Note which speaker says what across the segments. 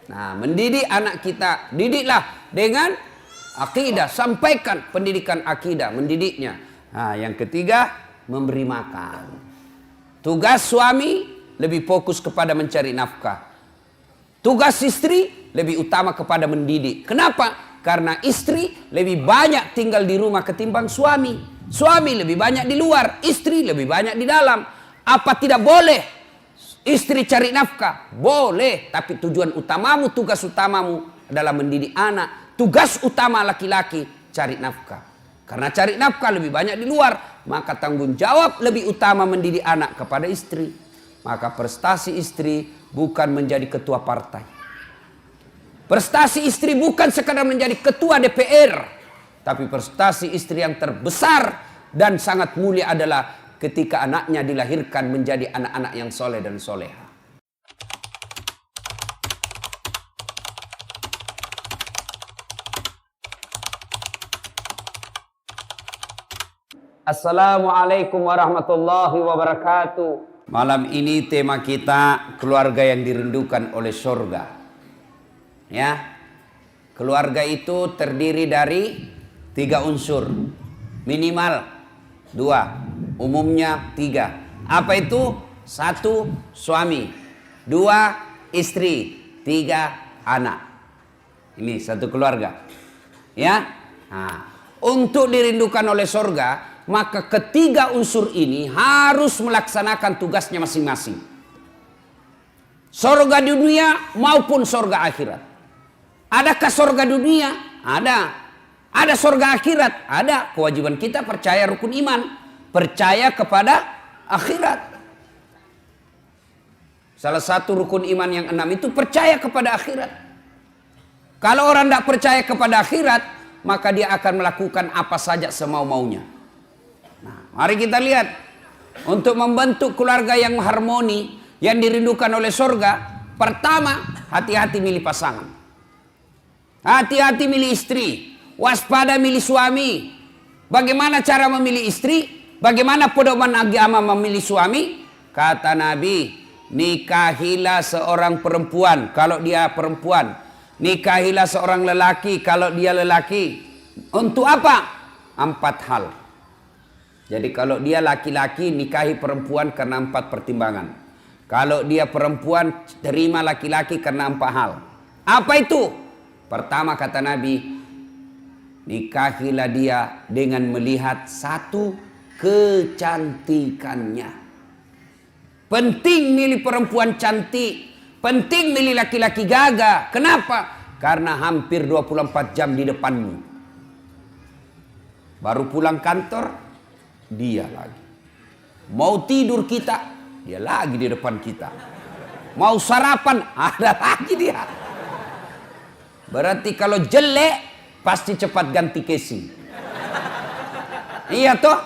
Speaker 1: Nah, mendidik anak kita, didiklah dengan akidah, sampaikan pendidikan akidah, mendidiknya. Nah, yang ketiga, memberi makan. Tugas suami lebih fokus kepada mencari nafkah. Tugas istri lebih utama kepada mendidik. Kenapa? Karena istri lebih banyak tinggal di rumah ketimbang suami. Suami lebih banyak di luar, istri lebih banyak di dalam. Apa tidak boleh istri cari nafkah? Boleh, tapi tujuan utamamu, tugas utamamu adalah mendidik anak. Tugas utama laki-laki cari nafkah. Karena cari nafkah lebih banyak di luar, maka tanggung jawab lebih utama mendidik anak kepada istri. Maka prestasi istri bukan menjadi ketua partai. Prestasi istri bukan sekadar menjadi ketua DPR. Tapi prestasi istri yang terbesar dan sangat mulia adalah ketika anaknya dilahirkan menjadi anak-anak yang soleh dan soleha. Assalamualaikum warahmatullahi wabarakatuh. Malam ini tema kita keluarga yang dirindukan oleh surga. Ya, keluarga itu terdiri dari 3 unsur, minimal 2, umumnya 3. Apa itu? 1, suami, 2, istri, 3, anak. Ini satu keluarga. Ya, nah, untuk dirindukan oleh surga, maka ketiga unsur ini harus melaksanakan tugasnya masing-masing. Surga dunia maupun surga akhirat. Adakah surga dunia? Ada. Ada surga akhirat? Ada. Kewajiban kita percaya rukun iman. Percaya kepada akhirat. Salah satu rukun iman yang 6 itu percaya kepada akhirat. Kalau orang tidak percaya kepada akhirat, maka dia akan melakukan apa saja semau-maunya. Nah, mari kita lihat. Untuk membentuk keluarga yang harmoni, yang dirindukan oleh surga, pertama, hati-hati milih pasangan. Hati-hati milih istri. Waspada milih suami. Bagaimana cara memilih istri? Bagaimana pedoman agama memilih suami? Kata Nabi, nikahilah seorang perempuan kalau dia perempuan. Nikahilah seorang lelaki kalau dia lelaki. Untuk apa? 4 hal. Jadi kalau dia laki-laki, nikahi perempuan karena 4 pertimbangan. Kalau dia perempuan, terima laki-laki karena 4 hal. Apa itu? Pertama kata Nabi, nikahilah dia dengan melihat 1, kecantikannya. Penting milih perempuan cantik. Penting milih laki-laki gagah. Kenapa? Karena hampir 24 jam di depanmu. Baru pulang kantor, dia lagi. Mau tidur kita, dia lagi di depan kita. Mau sarapan, ada lagi dia. Berarti kalau jelek, pasti cepat ganti casing. Iya toh?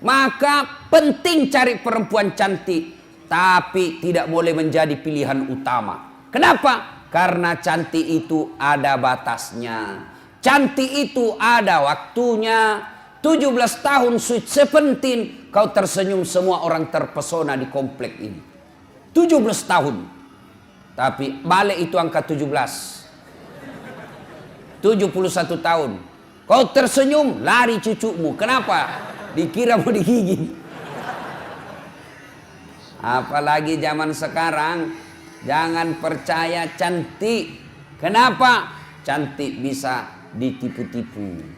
Speaker 1: Maka penting cari perempuan cantik. Tapi tidak boleh menjadi pilihan utama. Kenapa? Karena cantik itu ada batasnya. Cantik itu ada waktunya. 17 tahun sweet 17, kau tersenyum, semua orang terpesona di komplek ini. 17 tahun. Tapi balik itu angka 17. 71 tahun. Kau tersenyum, lari cucumu. Kenapa? Dikira mau digigit. Apalagi zaman sekarang, jangan percaya cantik. Kenapa? Cantik bisa ditipu-tipu.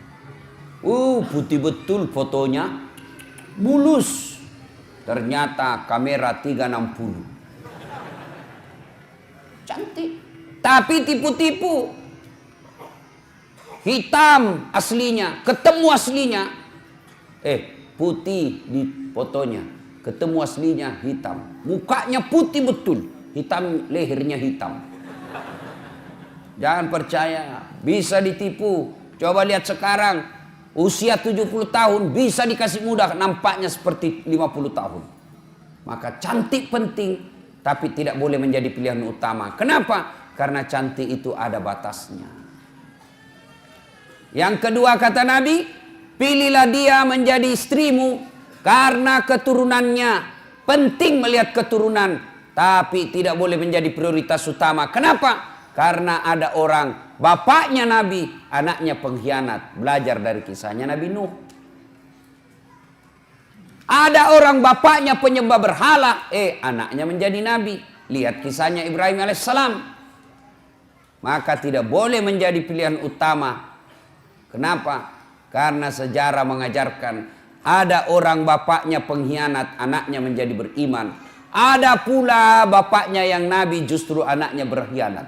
Speaker 1: Putih betul fotonya, mulus. Ternyata kamera 360. Cantik, tapi tipu-tipu. Hitam aslinya, ketemu aslinya. Putih di fotonya, ketemu aslinya hitam. Mukanya putih betul, hitam, lehernya hitam. Jangan percaya, bisa ditipu. Coba lihat sekarang, usia 70 tahun bisa dikasih mudah, nampaknya seperti 50 tahun. Maka cantik penting, tapi tidak boleh menjadi pilihan utama. Kenapa? Karena cantik itu ada batasnya. Yang kedua kata Nabi, pilihlah dia menjadi istrimu karena keturunannya. Penting melihat keturunan. tapi tidak boleh menjadi prioritas utama. Kenapa? Karena ada orang, bapaknya Nabi, anaknya pengkhianat. Belajar dari kisahnya Nabi Nuh. Ada orang bapaknya penyembah berhala, anaknya menjadi nabi. Lihat kisahnya Ibrahim alaihissalam. Maka tidak boleh menjadi pilihan utama. Kenapa? Karena sejarah mengajarkan ada orang bapaknya pengkhianat, anaknya menjadi beriman. Ada pula bapaknya yang nabi, justru anaknya berkhianat.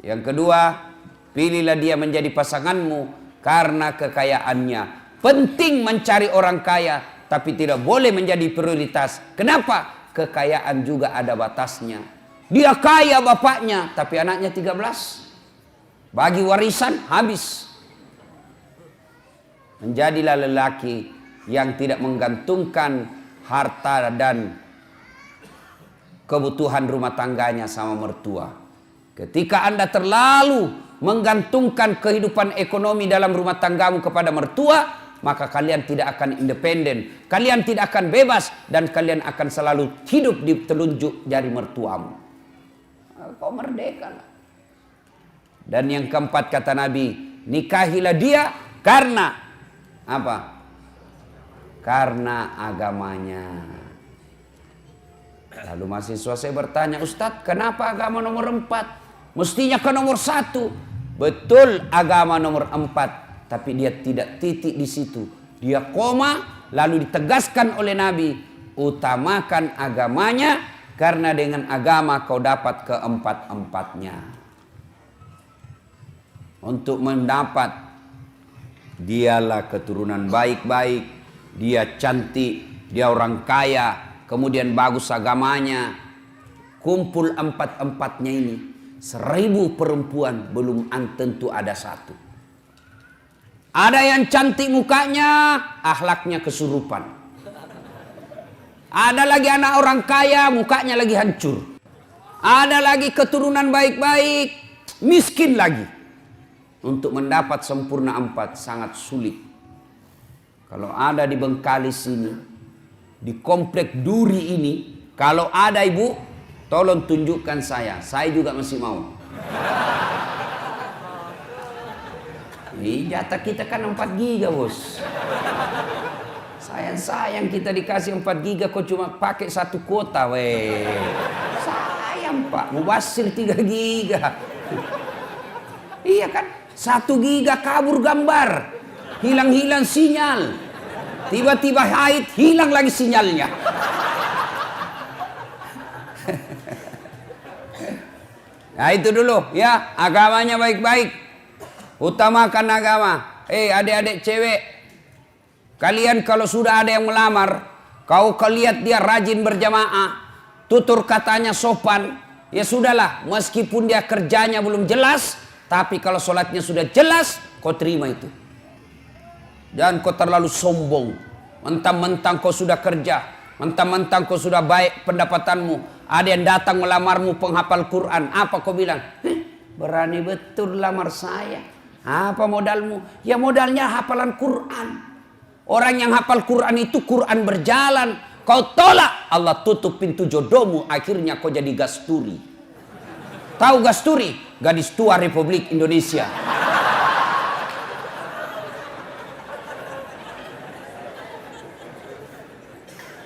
Speaker 1: Yang kedua, pilihlah dia menjadi pasanganmu karena kekayaannya. Penting mencari orang kaya, tapi tidak boleh menjadi prioritas. Kenapa? Kekayaan juga ada batasnya. Dia kaya bapaknya, tapi anaknya 13. Bagi warisan, habis. Menjadilah lelaki yang tidak menggantungkan harta dan kebutuhan rumah tangganya sama mertua. Ketika Anda terlalu menggantungkan kehidupan ekonomi dalam rumah tanggamu kepada mertua, maka kalian tidak akan independen, kalian tidak akan bebas, dan kalian akan selalu hidup di telunjuk jari mertuamu. Kau merdeka lah. Dan yang keempat kata Nabi, nikahilah dia karena apa? Karena agamanya. Lalu mahasiswa saya bertanya, Ustadz, kenapa agama nomor 4? Mestinya ke nomor 1. Betul, agama nomor 4. Tapi dia tidak titik di situ. Dia koma, lalu ditegaskan oleh Nabi, utamakan agamanya, karena dengan agama kau dapat keempat-empatnya. Untuk mendapat, dialah keturunan baik-baik, dia cantik, dia orang kaya, kemudian bagus agamanya. Kumpul empat-empatnya ini, 1000 perempuan belum tentu ada satu. Ada yang cantik mukanya, akhlaknya kesurupan. Ada lagi anak orang kaya, mukanya lagi hancur. Ada lagi keturunan baik-baik, miskin lagi. Untuk mendapat sempurna 4 sangat sulit. Kalau ada di Bengkalis ini, di komplek Duri ini, kalau ada ibu, tolong tunjukkan saya juga masih mau. Jatah kita kan 4 giga bos. Sayang kita dikasih 4 giga, kok cuma pakai 1 kuota weh. Sayang pak, mubasir 3 giga. Iya kan, 1 giga kabur gambar, hilang sinyal. Tiba-tiba haid, hilang lagi sinyalnya. Nah itu dulu ya, agamanya baik-baik. Utamakan agama. Adik-adik cewek, kalian kalau sudah ada yang melamar, kau lihat dia rajin berjamaah, tutur katanya sopan, ya sudahlah, meskipun dia kerjanya belum jelas, tapi kalau sholatnya sudah jelas, kau terima itu. Jangan kau terlalu sombong, mentang-mentang kau sudah kerja, mentang-mentang kau sudah baik pendapatanmu, ada yang datang melamarmu penghafal Quran, apa kau bilang? Berani betul lamar saya. Apa modalmu? Ya modalnya hafalan Quran. Orang yang hafal Quran itu Quran berjalan. Kau tolak, Allah tutup pintu jodohmu. Akhirnya kau jadi gasturi. Tahu gasturi? Gadis tua Republik Indonesia.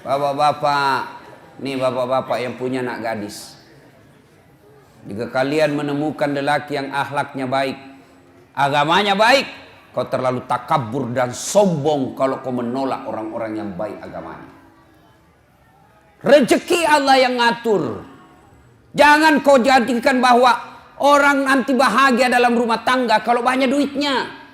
Speaker 1: Bapak-bapak, nih bapak-bapak yang punya anak gadis. Jika kalian menemukan lelaki yang akhlaknya baik, agamanya baik, kau terlalu takabur dan sombong kalau kau menolak orang-orang yang baik agamanya. Rezeki Allah yang ngatur. Jangan kau jadikan bahwa orang nanti bahagia dalam rumah tangga kalau banyak duitnya.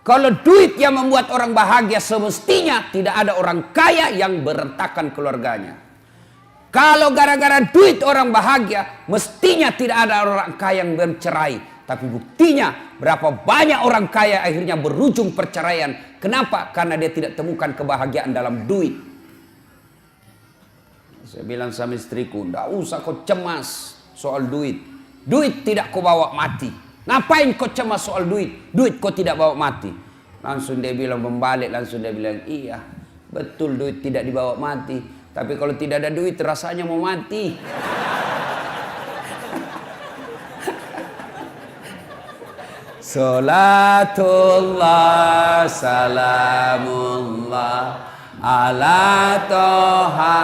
Speaker 1: Kalau duit yang membuat orang bahagia, semestinya tidak ada orang kaya yang berantakan keluarganya. Kalau gara-gara duit orang bahagia, mestinya tidak ada orang kaya yang bercerai. Tapi buktinya berapa banyak orang kaya akhirnya berujung perceraian. Kenapa? Karena dia tidak temukan kebahagiaan dalam duit. Saya bilang sama istriku, tidak usah kau cemas soal duit. Duit tidak kau bawa mati. Ngapain kau cemas soal duit? Duit kau tidak bawa mati. Langsung dia bilang, membalik, langsung dia bilang, iya betul duit tidak dibawa mati. Tapi kalau tidak ada duit rasanya mau mati. Salatullah salamullah ala toha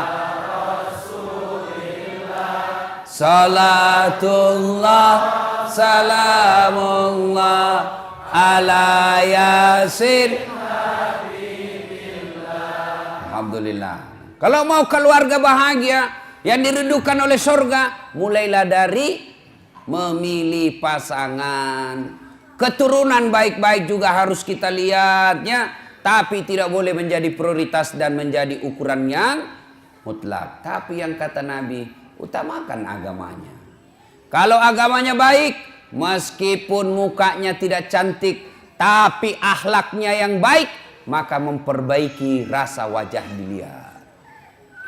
Speaker 1: Rasulillah. Salatullah salamullah ala yasin. Alhamdulillah. Kalau mau keluarga bahagia yang dirindukan oleh surga, mulailah dari memilih pasangan. Keturunan baik-baik juga harus kita lihatnya, tapi tidak boleh menjadi prioritas dan menjadi ukuran yang mutlak. Tapi yang kata Nabi, utamakan agamanya. Kalau agamanya baik, meskipun mukanya tidak cantik, tapi akhlaknya yang baik, maka memperbaiki rasa wajah dilihat.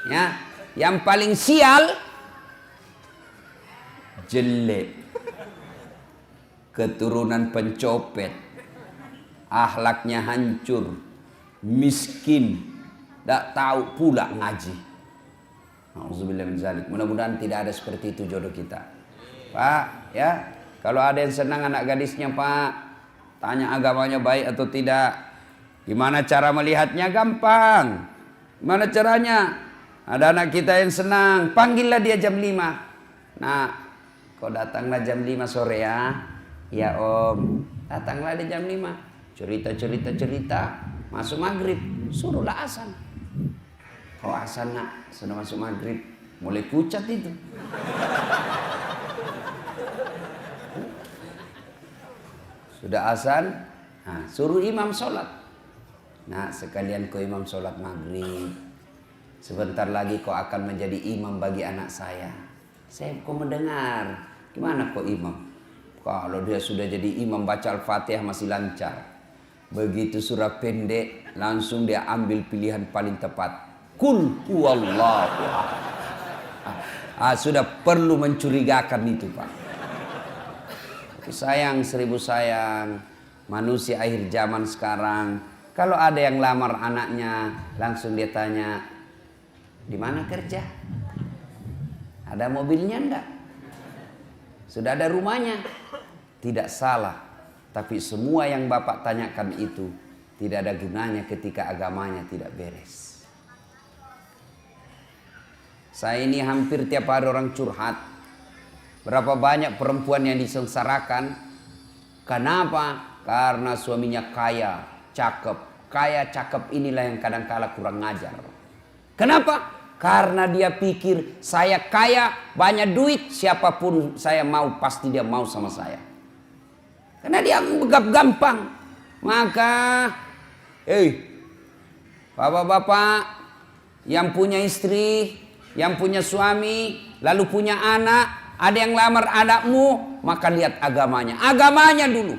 Speaker 1: Ya, yang paling sial jelek. Keturunan pencopet, akhlaknya hancur, miskin, tak tahu pula ngaji. Auzubillah min zalik. Mudah-mudahan tidak ada seperti itu jodoh kita. Pak, ya, kalau ada yang senang anak gadisnya, Pak, tanya agamanya baik atau tidak. Gimana cara melihatnya? Gampang. Gimana caranya? Ada anak kita yang senang, panggillah dia jam 5. Nah, kau datanglah jam 5 sore ya. Ya om, datanglah di jam 5. Cerita. Masuk maghrib, suruhlah azan. Kau azan nak, sudah masuk maghrib. Mulai pucat itu. Sudah azan, nah, suruh imam sholat. Nah, sekalian kau imam sholat maghrib. Sebentar lagi kau akan menjadi imam bagi anak saya. Saya kau mendengar. Gimana kau imam? Kalau dia sudah jadi imam baca Al-Fatihah masih lancar. Begitu surah pendek langsung dia ambil pilihan paling tepat. Qul huwallahu ahad. Sudah perlu mencurigakan itu, Pak. Tapi sayang, seribu sayang, manusia akhir zaman sekarang, kalau ada yang lamar anaknya, langsung dia tanya, di mana kerja? Ada mobilnya enggak? Sudah ada rumahnya? Tidak salah, tapi semua yang Bapak tanyakan itu tidak ada gunanya ketika agamanya tidak beres. Saya ini hampir tiap hari orang curhat. Berapa banyak perempuan yang disengsarakan. Kenapa? Karena suaminya kaya, cakep. Kaya, cakep inilah yang kadang-kala kurang ngajar. Kenapa? Karena dia pikir saya kaya, banyak duit, siapapun saya mau pasti dia mau sama saya. Karena dia anggap gampang. Maka bapak-bapak yang punya istri, yang punya suami, lalu punya anak, ada yang lamar anakmu, maka lihat agamanya. Agamanya dulu.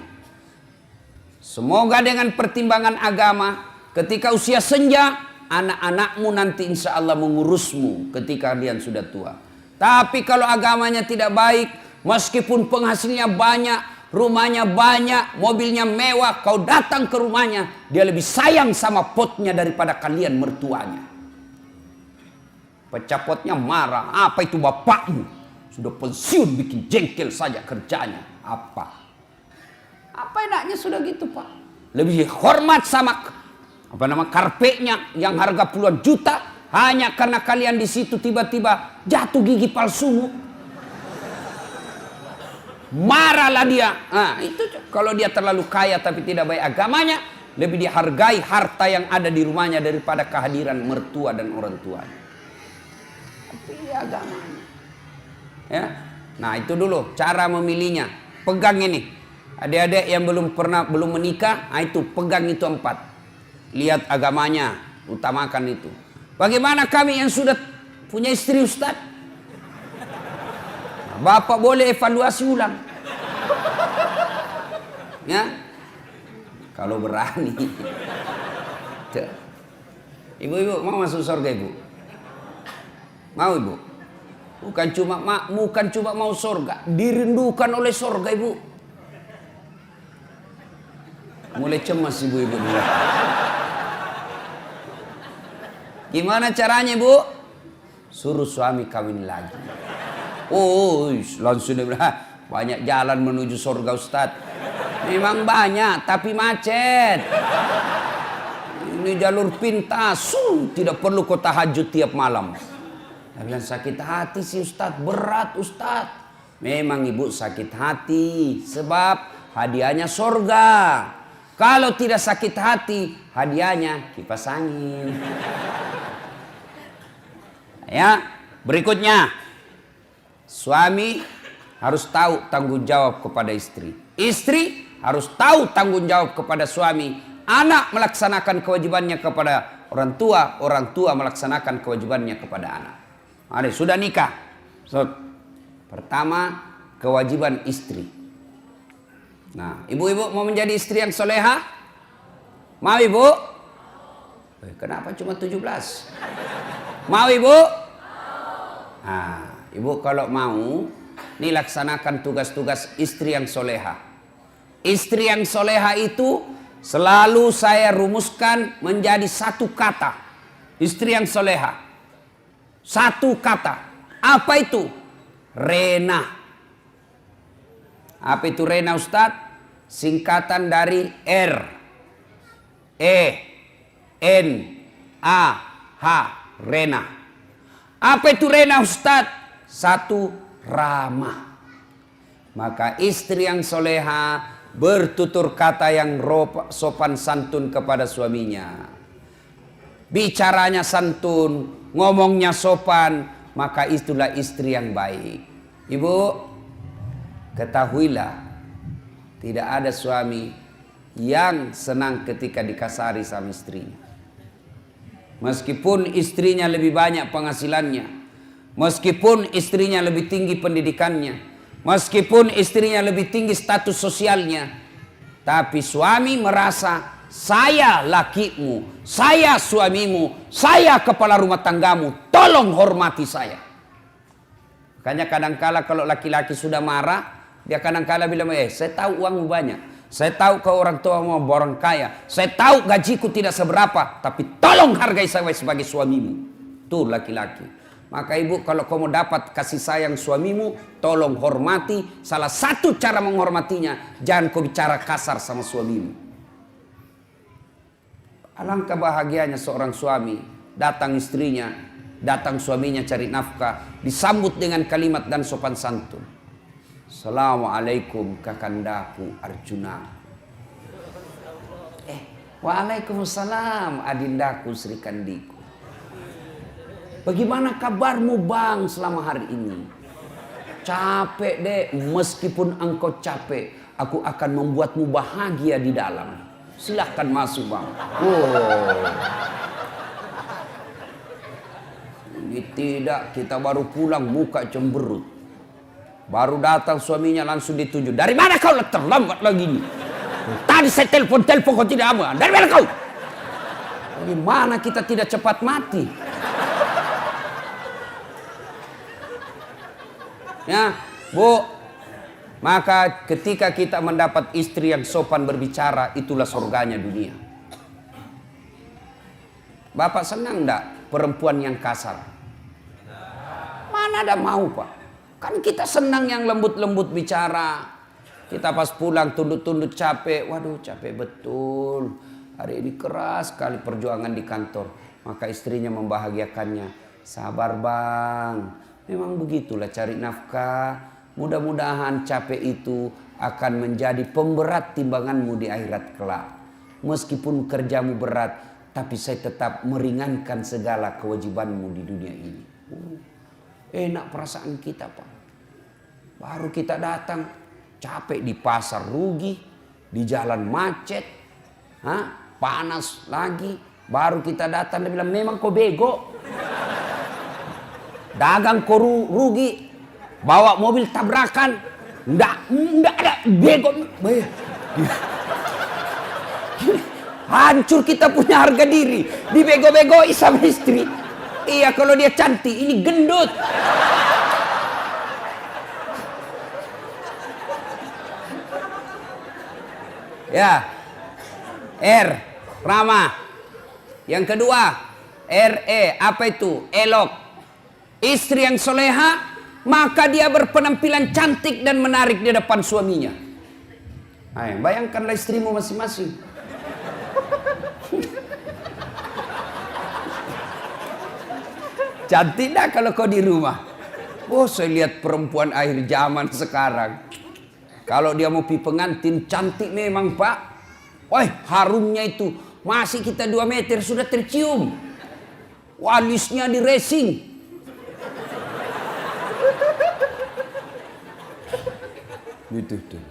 Speaker 1: Semoga dengan pertimbangan agama, ketika usia senja, anak-anakmu nanti insya Allah mengurusmu ketika kalian sudah tua. Tapi kalau agamanya tidak baik, meskipun penghasilnya banyak, rumahnya banyak, mobilnya mewah, kau datang ke rumahnya, dia lebih sayang sama potnya daripada kalian mertuanya. Pecah potnya marah, apa itu bapakmu? Sudah pensiun bikin jengkel saja kerjanya. Apa enaknya sudah gitu, Pak? Lebih hormat sama karpetnya yang harga puluhan juta, hanya karena kalian di situ tiba-tiba jatuh gigi palsumu. Marahlah dia. Nah, itu kalau dia terlalu kaya tapi tidak baik agamanya, lebih dihargai harta yang ada di rumahnya daripada kehadiran mertua dan orang tuanya. Tapi agamanya. Ya. Nah, itu dulu cara memilihnya. Pegang ini. Adik-adik yang belum menikah, nah itu pegang itu 4. Lihat agamanya, utamakan itu. Bagaimana kami yang sudah punya istri, Ustaz? Bapak boleh evaluasi ulang. Ya. Kalau berani. Ibu-ibu mau masuk surga, Ibu? Mau, Ibu? Bukan cuma mau surga, dirindukan oleh surga, Ibu. Mulai cemas ibu-ibu dulu. Gimana caranya, Bu? suruh suami kawin lagi. Oh, langsung dia bilang, banyak jalan menuju surga Ustaz. Memang banyak, tapi macet. Ini jalur pintas, tidak perlu kau tahajud tiap malam. Dia bilang, sakit hati sih Ustaz, berat Ustaz. Memang ibu sakit hati, sebab hadiahnya surga. Kalau tidak sakit hati, hadiahnya kipas angin. Ya, berikutnya. Suami harus tahu tanggung jawab kepada istri. Istri harus tahu tanggung jawab kepada suami. Anak melaksanakan kewajibannya kepada orang tua melaksanakan kewajibannya kepada anak. Ada sudah nikah. So, pertama, kewajiban istri. Nah, ibu-ibu mau menjadi istri yang soleha? Mau ibu? Kenapa cuma 17? Mau ibu? Nah, ibu kalau mau, ini laksanakan tugas-tugas istri yang soleha. Istri yang soleha itu selalu saya rumuskan menjadi satu kata. Istri yang soleha. Satu kata. Apa itu? Rena. Apa itu Rena Ustadz? Singkatan dari R, E, N, A, H. Rena. Apa itu Rena Ustadz? Satu, ramah. Maka istri yang soleha bertutur kata yang sopan santun kepada suaminya. Bicaranya santun, ngomongnya sopan, maka itulah istri yang baik. Ibu, ketahuilah, tidak ada suami yang senang ketika dikasari sama istrinya. Meskipun istrinya lebih banyak penghasilannya, meskipun istrinya lebih tinggi pendidikannya, meskipun istrinya lebih tinggi status sosialnya, tapi suami merasa saya lakimu, saya suamimu, saya kepala rumah tanggamu, tolong hormati saya. Makanya kadangkala kalau laki-laki sudah marah, dia kadangkala bilang, saya tahu uangmu banyak. Saya tahu kau orang tua mau orang kaya. Saya tahu gajiku tidak seberapa. Tapi tolong hargai saya sebagai suamimu. Tuh laki-laki. Maka ibu kalau kau mau dapat kasih sayang suamimu, tolong hormati. Salah satu cara menghormatinya, jangan kau bicara kasar sama suamimu. Alangkah bahagianya seorang suami. Datang istrinya, datang suaminya cari nafkah. Disambut dengan kalimat dan sopan santun. Assalamualaikum kakandaku Arjuna. Waalaikumsalam adindaku Sri Kandiku. Bagaimana kabarmu bang selama hari ini? Capek deh, meskipun engkau capek, aku akan membuatmu bahagia di dalam. Silahkan masuk bang. Ini tidak, kita baru pulang muka cemberut. Baru datang suaminya langsung dituju. Dari mana kau terlambat lagi nih? Tadi saya telepon kau tidak mau. Dari mana kau? Bagaimana kita tidak cepat mati? Ya, Bu. Maka ketika kita mendapat istri yang sopan berbicara, itulah surganya dunia. Bapak senang enggak perempuan yang kasar? Mana ada mau Pak? Kan kita senang yang lembut-lembut bicara. Kita pas pulang tunduk-tunduk capek. Waduh capek betul. Hari ini keras sekali perjuangan di kantor. Maka istrinya membahagiakannya. Sabar bang. Memang begitulah cari nafkah. Mudah-mudahan capek itu akan menjadi pemberat timbanganmu di akhirat kelak. Meskipun kerjamu berat, tapi saya tetap meringankan segala kewajibanmu di dunia ini. Enak perasaan kita Pak. Baru kita datang capek di pasar rugi, di jalan macet, panas lagi. Baru kita datang dia bilang memang kau bego. Dagang kau rugi, bawa mobil tabrakan, enggak ada bego. Hancur kita punya harga diri, dibego-begoi sama istri. Iya kalau dia cantik, ini gendut. Ya, R, ramah. Yang kedua, RE, apa itu? Elok. Istri yang soleha, maka dia berpenampilan cantik dan menarik di depan suaminya. Ayo, bayangkanlah istrimu masing-masing. Cantik dah kalau kau di rumah. Oh, saya lihat perempuan akhir zaman sekarang. Kalau dia mau pi pengantin, cantik memang, Pak. Wah, harumnya itu. Masih kita 2 meter sudah tercium. Walisnya di racing. Gitu tuh.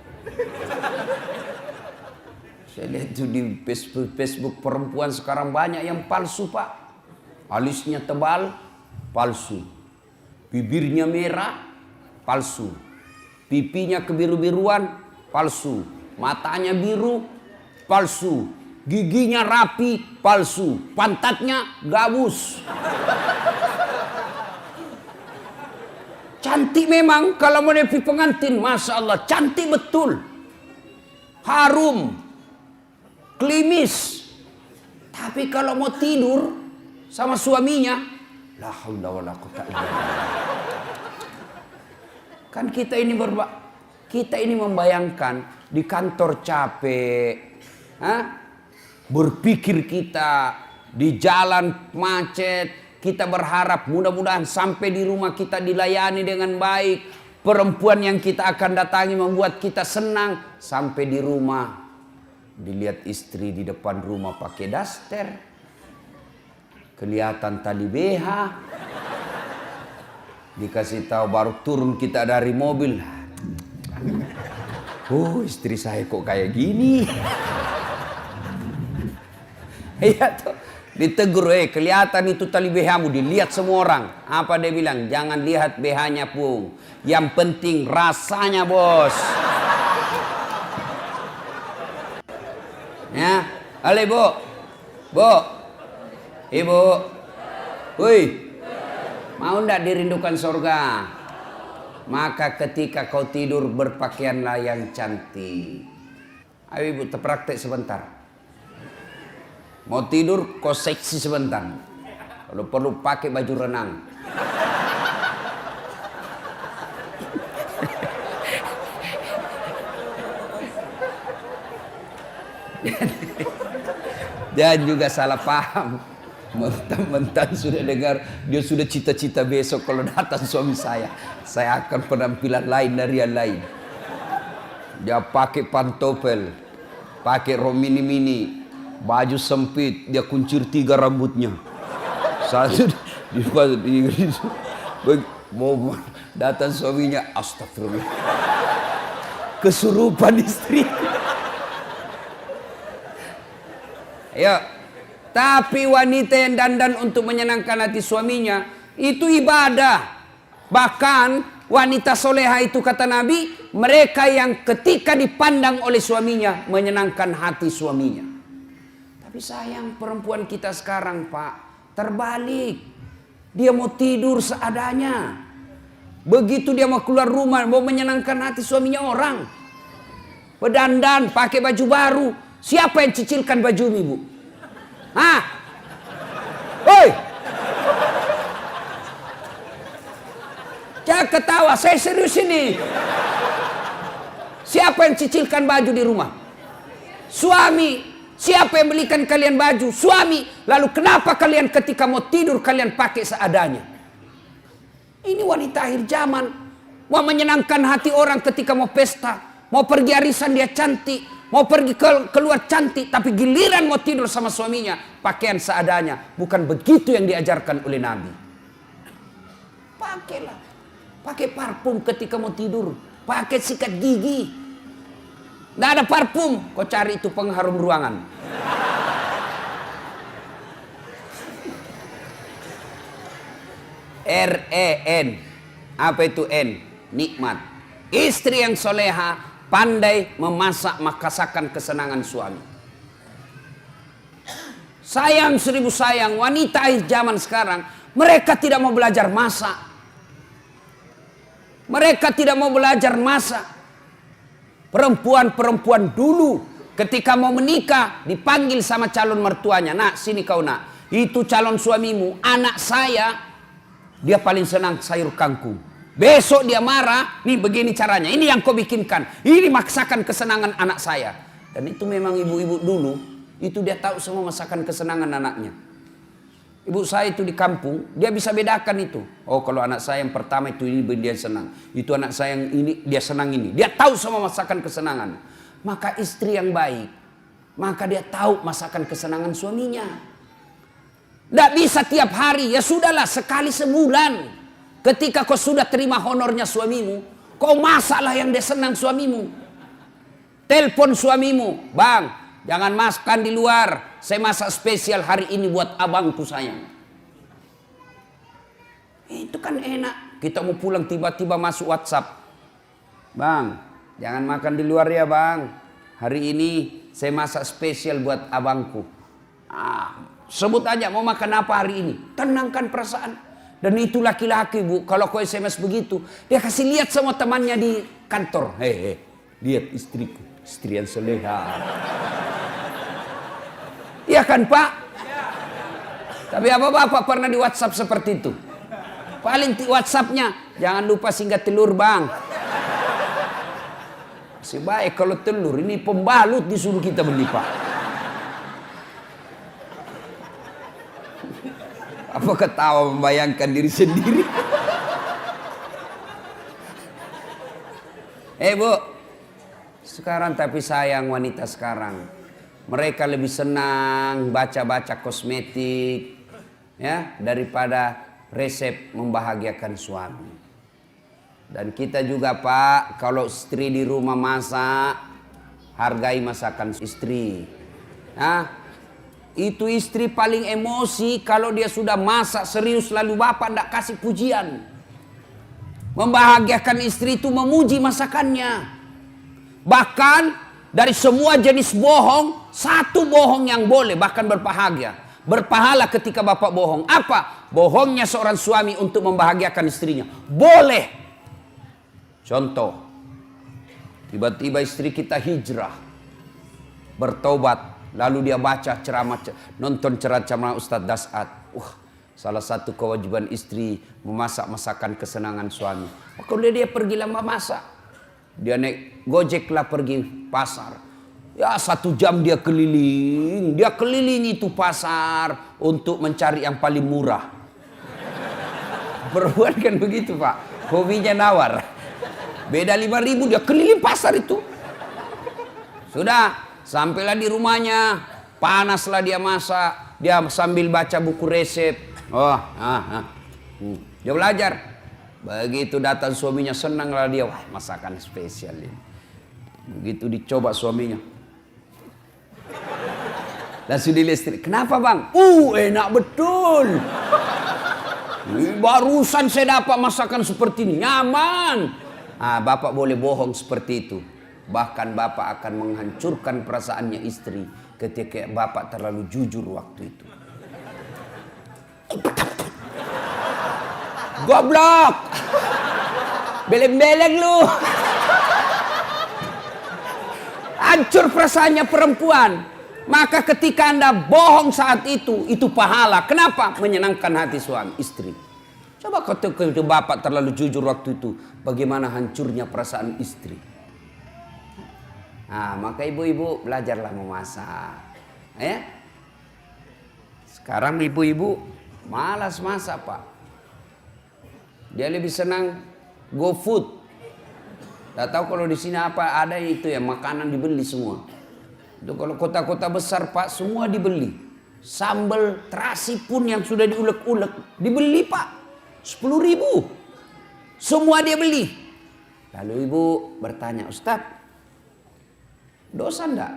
Speaker 1: Saya lihat tuh di Facebook perempuan sekarang banyak yang palsu, Pak. Alisnya tebal, palsu. Bibirnya merah, palsu. Pipinya kebiru-biruan, palsu. Matanya biru, palsu. Giginya rapi, palsu. Pantatnya gabus. Cantik memang kalau mau nepi pengantin, Masya Allah, cantik betul. Harum, klimis. Tapi kalau mau tidur sama suaminya, la haula wala quwwata illa billah. Kan kita ini membayangkan di kantor capek, berpikir kita di jalan macet. Kita berharap mudah-mudahan sampai di rumah kita dilayani dengan baik. Perempuan yang kita akan datangi membuat kita senang. Sampai di rumah dilihat istri di depan rumah pakai daster. Kelihatan tali BH. Dikasih tahu baru turun kita dari mobil. Oh, istri saya kok kayak gini. Iya tuh. Ditegur, kelihatan itu tali BH-mu, dilihat semua orang. Apa dia bilang? Jangan lihat BH-nya, Pung. Yang penting rasanya, bos. Ya, halo Bu. Bu. Ibu. Woi. Mau ndak dirindukan surga? Maka ketika kau tidur berpakaianlah yang cantik. Ayo Ibu, terpraktek sebentar. Mau tidur, kau seksi sebentar. Kalau perlu pakai baju renang. Dan juga salah paham. Mentang-mentang sudah dengar, dia sudah cita-cita besok kalau datang suami saya akan penampilan lain dari yang lain. Dia pakai pantopel, pakai rok mini-mini. Baju sempit, dia kuncir 3 rambutnya. Satu mau datang suaminya, astagfirullah. Kesurupan istri. Ya, tapi wanita yang dandan untuk menyenangkan hati suaminya itu ibadah. Bahkan wanita soleha itu kata Nabi, mereka yang ketika dipandang oleh suaminya menyenangkan hati suaminya. Tapi sayang perempuan kita sekarang, Pak, terbalik. Dia mau tidur seadanya. Begitu dia mau keluar rumah, mau menyenangkan hati suaminya orang. Berdandan, pakai baju baru. Siapa yang cicilkan baju Ibu? Hah? Woi! Jangan ketawa, saya serius ini. Siapa yang cicilkan baju di rumah? Suami. Siapa yang belikan kalian baju? Suami. Lalu kenapa kalian ketika mau tidur kalian pakai seadanya? Ini wanita akhir zaman. Mau menyenangkan hati orang ketika mau pesta. Mau pergi arisan dia cantik. Mau pergi keluar cantik. Tapi giliran mau tidur sama suaminya, pakaian seadanya. Bukan begitu yang diajarkan oleh Nabi. Pakailah. Pakai parfum ketika mau tidur. Pakai sikat gigi. Nggak ada parfum, kau cari itu pengharum ruangan. REN. Apa itu N? Nikmat. Istri yang soleha pandai memasak merasakan kesenangan suami. Sayang 1000 sayang, wanita zaman sekarang mereka tidak mau belajar masak. Mereka tidak mau belajar masak. Perempuan-perempuan dulu ketika mau menikah dipanggil sama calon mertuanya. Nak, sini kau nak. Itu calon suamimu, anak saya dia paling senang sayur kangkung. Besok dia marah, nih begini caranya, ini yang kau bikinkan, ini maksakan kesenangan anak saya. Dan itu memang ibu-ibu dulu, itu dia tahu semua masakan kesenangan anaknya. Ibu saya itu di kampung, dia bisa bedakan itu. Oh, kalau anak saya yang pertama itu ini dia senang. Itu anak saya yang ini dia senang ini. Dia tahu semua masakan kesenangan. Maka istri yang baik, maka dia tahu masakan kesenangan suaminya. Tidak bisa tiap hari, ya sudahlah sekali sebulan. Ketika kau sudah terima honornya suamimu, kau masaklah yang dia senang suamimu. Telepon suamimu, bang, jangan makan di luar. Saya masak spesial hari ini buat abangku sayang. Itu kan enak. Kita mau pulang tiba-tiba masuk WhatsApp. Bang, jangan makan di luar ya bang. Hari ini saya masak spesial buat abangku. Sebut aja mau makan apa hari ini. Tenangkan perasaan. Dan itu laki-laki bu. Kalau kau SMS begitu. Dia kasih lihat semua temannya di kantor. Hei, lihat istriku. Istri yang soleha. Iya kan Pak? Tapi apa Bapak pernah di WhatsApp seperti itu? Paling WhatsAppnya, jangan lupa singgah telur bang. Masih baik kalau telur, ini pembalut disuruh kita beli Pak. Apa ketawa membayangkan diri sendiri? Bu, sekarang tapi sayang wanita sekarang. Mereka lebih senang baca-baca kosmetik ya daripada resep membahagiakan suami. Dan kita juga Pak, kalau istri di rumah masak, hargai masakan istri. Itu istri paling emosi kalau dia sudah masak serius lalu bapak tidak kasih pujian. Membahagiakan istri itu memuji masakannya. Bahkan dari semua jenis bohong, satu bohong yang boleh bahkan berbahagia. Berpahala ketika bapak bohong. Apa? Bohongnya seorang suami untuk membahagiakan istrinya. Boleh. Contoh. Tiba-tiba istri kita hijrah. Bertobat. Lalu dia baca ceramah, nonton ceramah Ustadz Das'ad. Salah satu kewajiban istri memasak masakan kesenangan suami. Kalau dia pergi lama masak. Dia naik Gojek lah pergi pasar. Ya 1 jam dia keliling. Dia keliling itu pasar untuk mencari yang paling murah. Perempuan kan begitu Pak. Hobinya nawar. Beda 5.000 dia keliling pasar itu. Sudah. Sampailah di rumahnya. Panaslah dia masak. Dia sambil baca buku resep. Dia belajar. Begitu datang suaminya senanglah dia. Wah masakan spesial ini. Begitu dicoba suaminya. Langsung dilihat istri. Kenapa bang? Enak betul. Barusan saya dapat masakan seperti ini. Nyaman. Bapak boleh bohong seperti itu. Bahkan bapak akan menghancurkan perasaannya istri. Ketika bapak terlalu jujur waktu itu. Goblok. Beleng-beleng lu. Hancur perasaannya perempuan. Maka ketika Anda bohong saat itu pahala. Kenapa? Menyenangkan hati suami, istri. Coba ketika bapak terlalu jujur waktu itu. Bagaimana hancurnya perasaan istri. Maka ibu-ibu belajarlah memasak. Ya. Sekarang ibu-ibu malas masak Pak. Dia lebih senang GoFood. Tidak tahu kalau di sini apa ada itu ya makanan dibeli semua. Itu kalau kota-kota besar Pak semua dibeli. Sambal terasi pun yang sudah diulek-ulek dibeli Pak. 10.000. Semua dia beli. Lalu ibu bertanya, Ustadz, dosa enggak?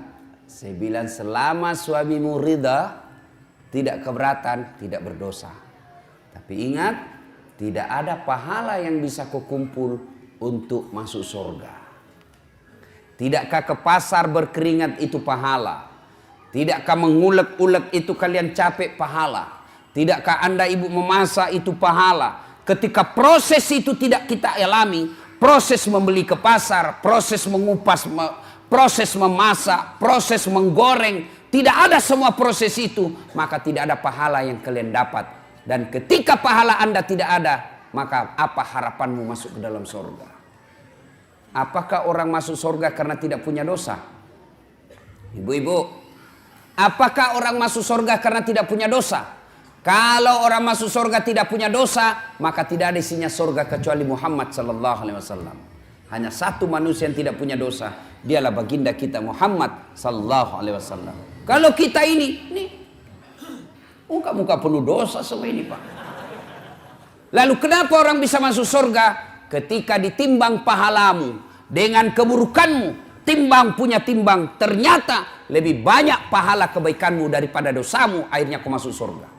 Speaker 1: Saya bilang selama suamimu ridha, tidak keberatan, tidak berdosa. Tapi ingat, tidak ada pahala yang bisa kau kumpul untuk masuk surga. Tidakkah ke pasar berkeringat itu pahala? Tidakkah mengulek-ulek itu kalian capek pahala? Tidakkah Anda ibu memasak itu pahala? Ketika proses itu tidak kita alami, proses membeli ke pasar, proses mengupas, proses memasak, proses menggoreng, tidak ada semua proses itu, maka tidak ada pahala yang kalian dapat Dan ketika pahala Anda tidak ada, maka apa harapanmu masuk ke dalam surga? Apakah orang masuk surga karena tidak punya dosa? Ibu-ibu, apakah orang masuk surga karena tidak punya dosa? Kalau orang masuk surga tidak punya dosa, maka tidak ada isinya surga kecuali Muhammad sallallahu alaihi wasallam. Hanya satu manusia yang tidak punya dosa, dialah baginda kita Muhammad sallallahu alaihi wasallam. Kalau kita ini muka-muka penuh dosa semua ini, Pak. Lalu kenapa orang bisa masuk surga? Ketika ditimbang pahalamu dengan keburukanmu, timbang punya timbang, ternyata lebih banyak pahala kebaikanmu daripada dosamu, akhirnya kau masuk surga.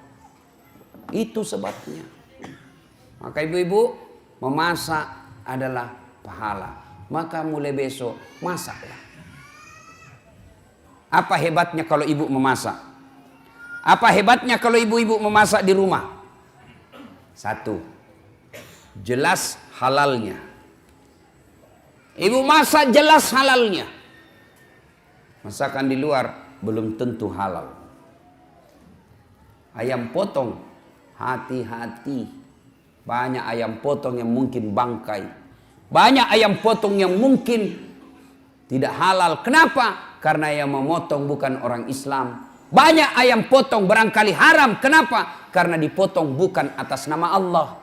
Speaker 1: Itu sebabnya. Maka ibu-ibu, memasak adalah pahala. Maka mulai besok masaklah. Apa hebatnya kalau ibu memasak? Apa hebatnya kalau ibu-ibu memasak di rumah? Satu, jelas halalnya. Ibu masak jelas halalnya. Masakan di luar belum tentu halal. Ayam potong, hati-hati. Banyak ayam potong yang mungkin bangkai. Banyak ayam potong yang mungkin tidak halal. Kenapa? Karena yang memotong bukan orang Islam. Banyak ayam potong barangkali haram. Kenapa? Karena dipotong bukan atas nama Allah.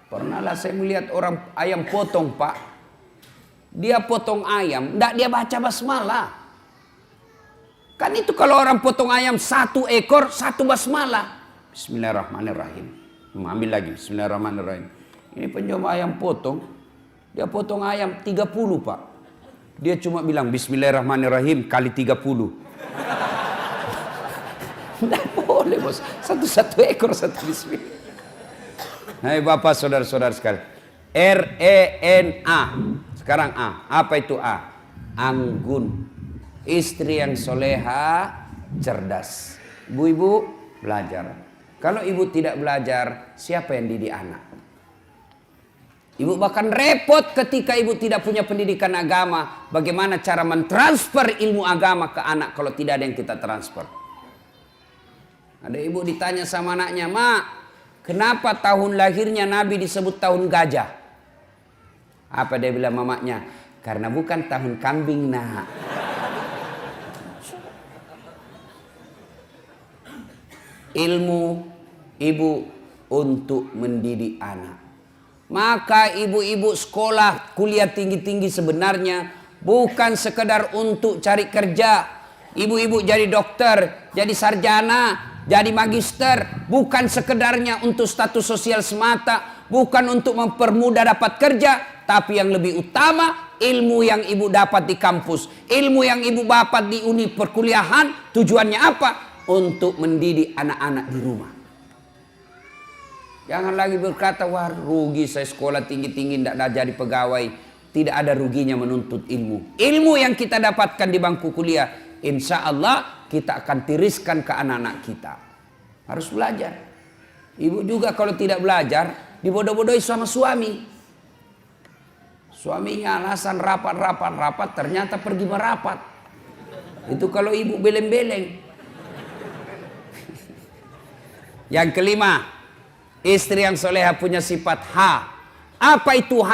Speaker 1: Pernahlah saya melihat orang ayam potong, Pak. Dia potong ayam, tidak dia baca basmalah. Kan itu kalau orang potong ayam 1 ekor, 1 basmalah. Bismillahirrahmanirrahim. Ambil lagi, bismillahirrahmanirrahim. Ini penjual ayam potong, dia potong ayam 30, Pak. Dia cuma bilang bismillahirrahmanirrahim kali 30. Tidak boleh, bos. 1 ekor 1 bismillah. Hai bapak saudara-saudara sekalian. RENA. Sekarang A. Apa itu A? Anggun. Istri yang soleha, cerdas. Ibu-ibu belajar. Kalau ibu tidak belajar, siapa yang didik anak? Ibu bahkan repot ketika ibu tidak punya pendidikan agama. Bagaimana cara mentransfer ilmu agama ke anak kalau tidak ada yang kita transfer? Ada ibu ditanya sama anaknya, "Mak, kenapa tahun lahirnya Nabi disebut tahun gajah?" Apa dia bilang mamanya? "Karena bukan tahun kambing, Nak." Ilmu ibu untuk mendidik anak. Maka ibu-ibu sekolah, kuliah tinggi-tinggi sebenarnya bukan sekedar untuk cari kerja. Ibu-ibu jadi dokter, jadi sarjana, jadi magister, bukan sekedarnya untuk status sosial semata, bukan untuk mempermudah dapat kerja, tapi yang lebih utama ilmu yang ibu dapat di kampus, ilmu yang ibu dapat di uni perkuliahan, tujuannya apa? Untuk mendidik anak-anak di rumah. Jangan lagi berkata, "Wah, rugi saya sekolah tinggi-tinggi tidak jadi pegawai." Tidak ada ruginya menuntut ilmu. Ilmu yang kita dapatkan di bangku kuliah, insya Allah kita akan tiriskan ke anak-anak kita. Harus belajar. Ibu juga kalau tidak belajar, dibodoh-bodohi sama suami. Suaminya alasan rapat, ternyata pergi merapat. Itu kalau ibu beleng-beleng. Yang kelima, istri yang soleha punya sifat H. Apa itu H?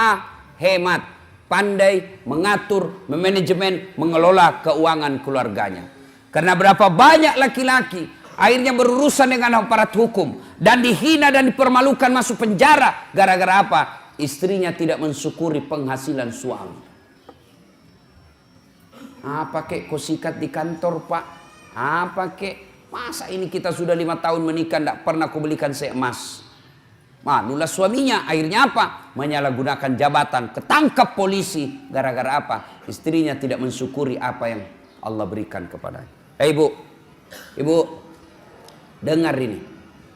Speaker 1: Hemat, pandai mengatur, memanajemen, mengelola keuangan keluarganya. Karena berapa banyak laki-laki akhirnya berurusan dengan aparat hukum dan dihina dan dipermalukan masuk penjara gara-gara apa? Istrinya tidak mensyukuri penghasilan suami. Apa kek kau sikat di kantor, Pak? Apa kek? Masa ini kita sudah 5 tahun menikah tidak pernah kau belikan seemas? Manulah suaminya. Akhirnya apa? Menyalahgunakan jabatan, ketangkap polisi. Gara-gara apa? Istrinya tidak mensyukuri apa yang Allah berikan kepadanya. Ibu, dengar ini.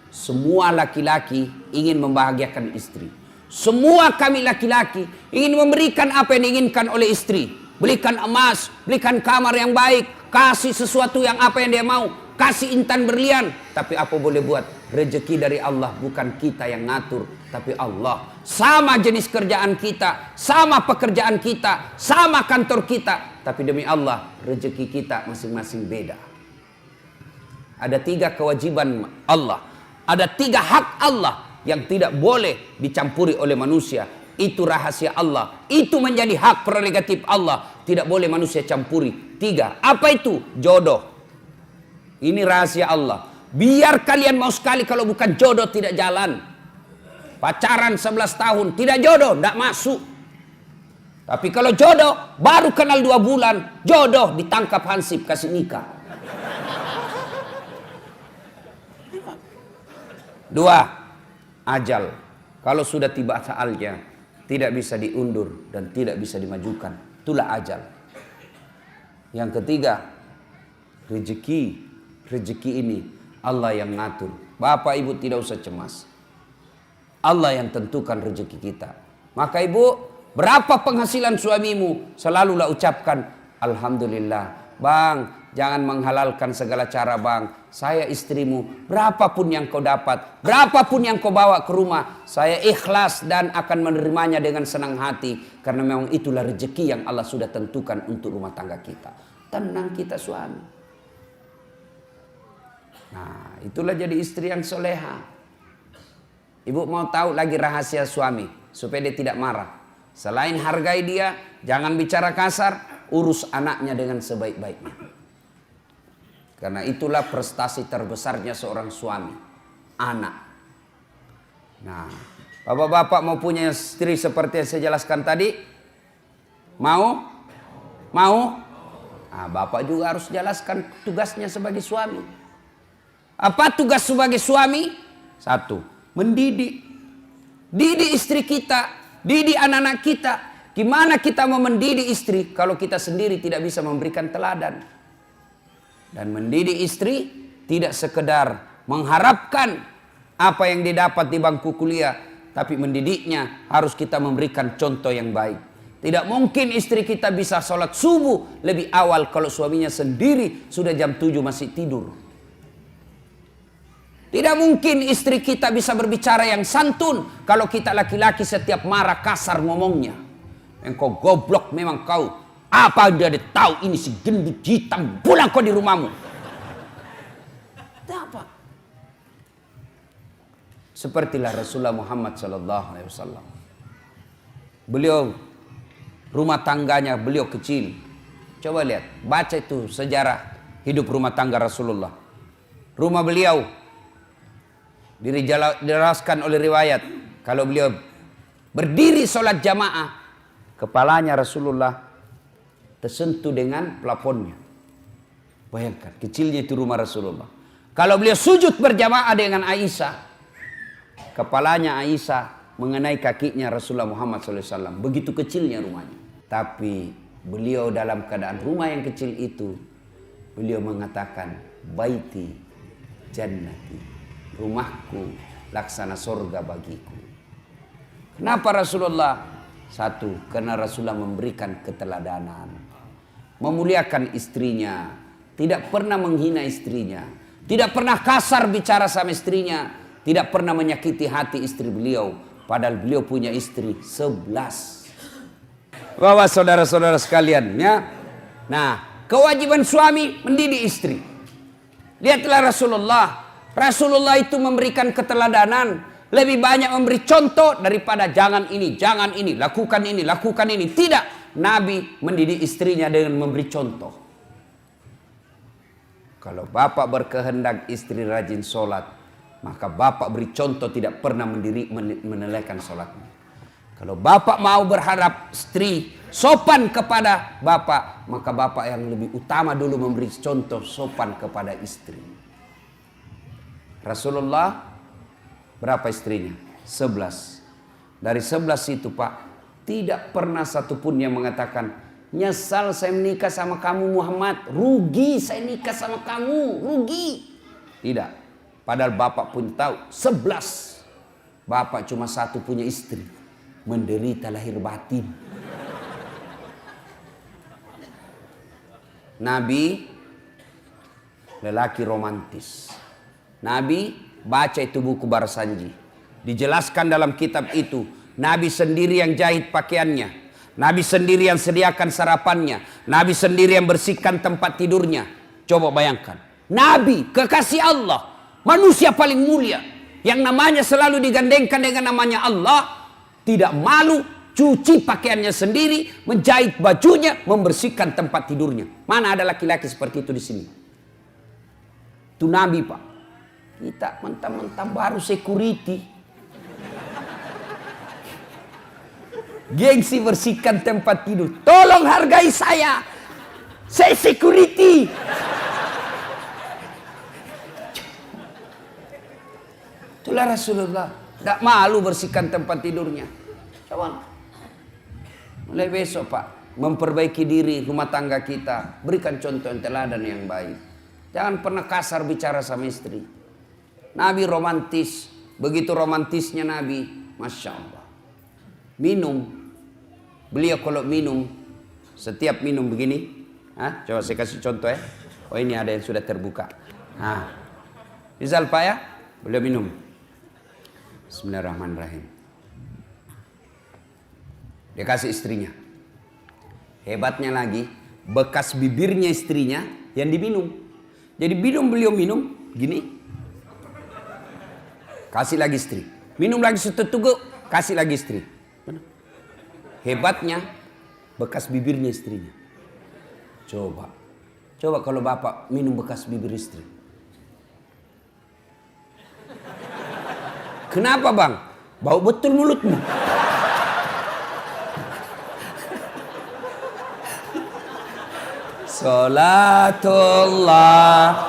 Speaker 1: Semua laki-laki ingin membahagiakan istri. Semua kami laki-laki ingin memberikan apa yang diinginkan oleh istri. Belikan emas, belikan kamar yang baik, kasih sesuatu yang apa yang dia mau, kasih intan berlian. Tapi apa boleh buat? Rezeki dari Allah, bukan kita yang ngatur, tapi Allah. Sama jenis kerjaan kita, sama pekerjaan kita, sama kantor kita, tapi demi Allah rezeki kita masing-masing beda. Ada 3 kewajiban Allah. Ada 3 hak Allah yang tidak boleh dicampuri oleh manusia. Itu rahasia Allah. Itu menjadi hak prerogatif Allah. Tidak boleh manusia campuri. 3. Apa itu? Jodoh. Ini rahasia Allah. Biar kalian mau sekali, kalau bukan jodoh tidak jalan. Pacaran 11 tahun, tidak jodoh, tidak masuk. Tapi kalau jodoh, baru kenal 2 bulan, jodoh ditangkap hansip, kasih nikah. 2. Ajal. Kalau sudah tiba saatnya, tidak bisa diundur dan tidak bisa dimajukan. Itulah ajal. Yang ketiga, rezeki. Rezeki ini Allah yang ngatur. Bapak ibu tidak usah cemas. Allah yang tentukan rezeki kita. Maka ibu, berapa penghasilan suamimu? Selalulah ucapkan Alhamdulillah. Bang, jangan menghalalkan segala cara bang. Saya istrimu, berapapun yang kau dapat, berapapun yang kau bawa ke rumah, saya ikhlas dan akan menerimanya dengan senang hati. Karena memang itulah rezeki yang Allah sudah tentukan untuk rumah tangga kita. Tenang kita suami. Nah, itulah jadi istri yang soleha. Ibu mau tahu lagi rahasia suami supaya dia tidak marah. Selain hargai dia, jangan bicara kasar, urus anaknya dengan sebaik-baiknya. Karena itulah prestasi terbesarnya seorang suami, anak. Nah, bapak-bapak mau punya istri seperti yang saya jelaskan tadi? Mau? Mau? Nah, bapak juga harus jelaskan tugasnya sebagai suami. Apa tugas sebagai suami? 1. Mendidik. Didik istri kita, didik anak-anak kita. Gimana kita mau mendidik istri kalau kita sendiri tidak bisa memberikan teladan? Dan mendidik istri tidak sekedar mengharapkan apa yang didapat di bangku kuliah, tapi mendidiknya harus kita memberikan contoh yang baik. Tidak mungkin istri kita bisa sholat subuh lebih awal kalau suaminya sendiri sudah jam 7 masih tidur. Tidak mungkin istri kita bisa berbicara yang santun kalau kita laki-laki setiap marah kasar ngomongnya. Engkau goblok memang kau. Apa dia tahu ini si gendut hitam, pulang kau di rumahmu. Apa? Sepertilah Rasulullah Muhammad SAW. Beliau rumah tangganya beliau kecil. Coba lihat, baca itu sejarah hidup rumah tangga Rasulullah. Rumah beliau dijelaskan oleh riwayat kalau beliau berdiri sholat jamaah, kepalanya Rasulullah tersentuh dengan plafonnya. Bayangkan, kecilnya itu rumah Rasulullah. Kalau beliau sujud berjamaah dengan Aisyah, kepalanya Aisyah mengenai kakinya Rasulullah Muhammad SAW. Begitu kecilnya rumahnya. Tapi beliau dalam keadaan rumah yang kecil itu, beliau mengatakan, Baiti jannati, rumahku laksana surga bagiku. Kenapa Rasulullah? 1, karena Rasulullah memberikan keteladanan. Memuliakan istrinya, tidak pernah menghina istrinya, tidak pernah kasar bicara sama istrinya, tidak pernah menyakiti hati istri beliau, padahal beliau punya istri 11. Bapak saudara-saudara sekalian ya. Nah, kewajiban suami mendidik istri. Lihatlah Rasulullah itu memberikan keteladanan, lebih banyak memberi contoh daripada jangan ini, lakukan ini. Tidak. Nabi mendidik istrinya dengan memberi contoh. Kalau bapak berkehendak istri rajin sholat, maka bapak beri contoh tidak pernah menelehkan sholatnya. Kalau bapak mau berharap istri sopan kepada bapak, maka bapak yang lebih utama dulu memberi contoh sopan kepada istri. Rasulullah berapa istrinya? 11. Dari 11 itu Pak, tidak pernah satupun yang mengatakan, nyesal saya menikah sama kamu Muhammad, rugi saya nikah sama kamu, rugi. Tidak. Padahal bapak pun tahu 11. Bapak cuma 1 punya istri, menderita lahir batin. Nabi lelaki romantis. Nabi baca itu buku Barsanji. Dijelaskan dalam kitab itu, Nabi sendiri yang jahit pakaiannya, Nabi sendiri yang sediakan sarapannya, Nabi sendiri yang bersihkan tempat tidurnya. Coba bayangkan, Nabi kekasih Allah, manusia paling mulia, yang namanya selalu digandengkan dengan namanya Allah, tidak malu cuci pakaiannya sendiri, menjahit bajunya, membersihkan tempat tidurnya. Mana ada laki-laki seperti itu di sini? Itu Nabi, Pak. Kita mentang-mentang baru security, gengsi bersihkan tempat tidur. Tolong hargai saya security. Itulah Rasulullah. Tidak malu bersihkan tempat tidurnya. Coba. Mulai besok, Pak, memperbaiki diri rumah tangga kita. Berikan contoh yang teladan yang baik. Jangan pernah kasar bicara sama istri. Nabi romantis. Begitu romantisnya Nabi. Masya Allah. Minum. Beliau kalau minum, setiap minum begini. Coba saya kasih contoh ya. Oh, ini ada yang sudah terbuka. Misal Pak ya, beliau minum. Bismillahirrahmanirrahim. Dia kasih istrinya. Hebatnya lagi, bekas bibirnya istrinya yang diminum. Jadi beliau minum gini. Kasih lagi istri. Minum lagi setetuk, kasih lagi istri. Hebatnya bekas bibirnya istrinya. Coba kalau bapak minum bekas bibir istri. Kenapa bang? Bau betul mulutmu. Salatullah,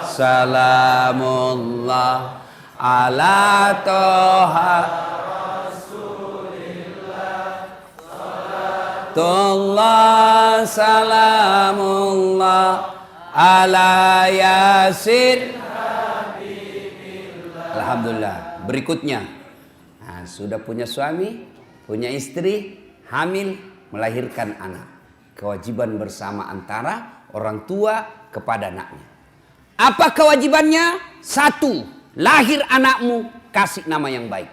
Speaker 1: salamullah, ala toha Rasulillah. Salatullah, salamullah, ala yasin. Alhamdulillah. Berikutnya, sudah punya suami, punya istri, hamil, melahirkan anak. Kewajiban bersama antara orang tua kepada anaknya. Apa kewajibannya? 1, lahir anakmu, kasih nama yang baik.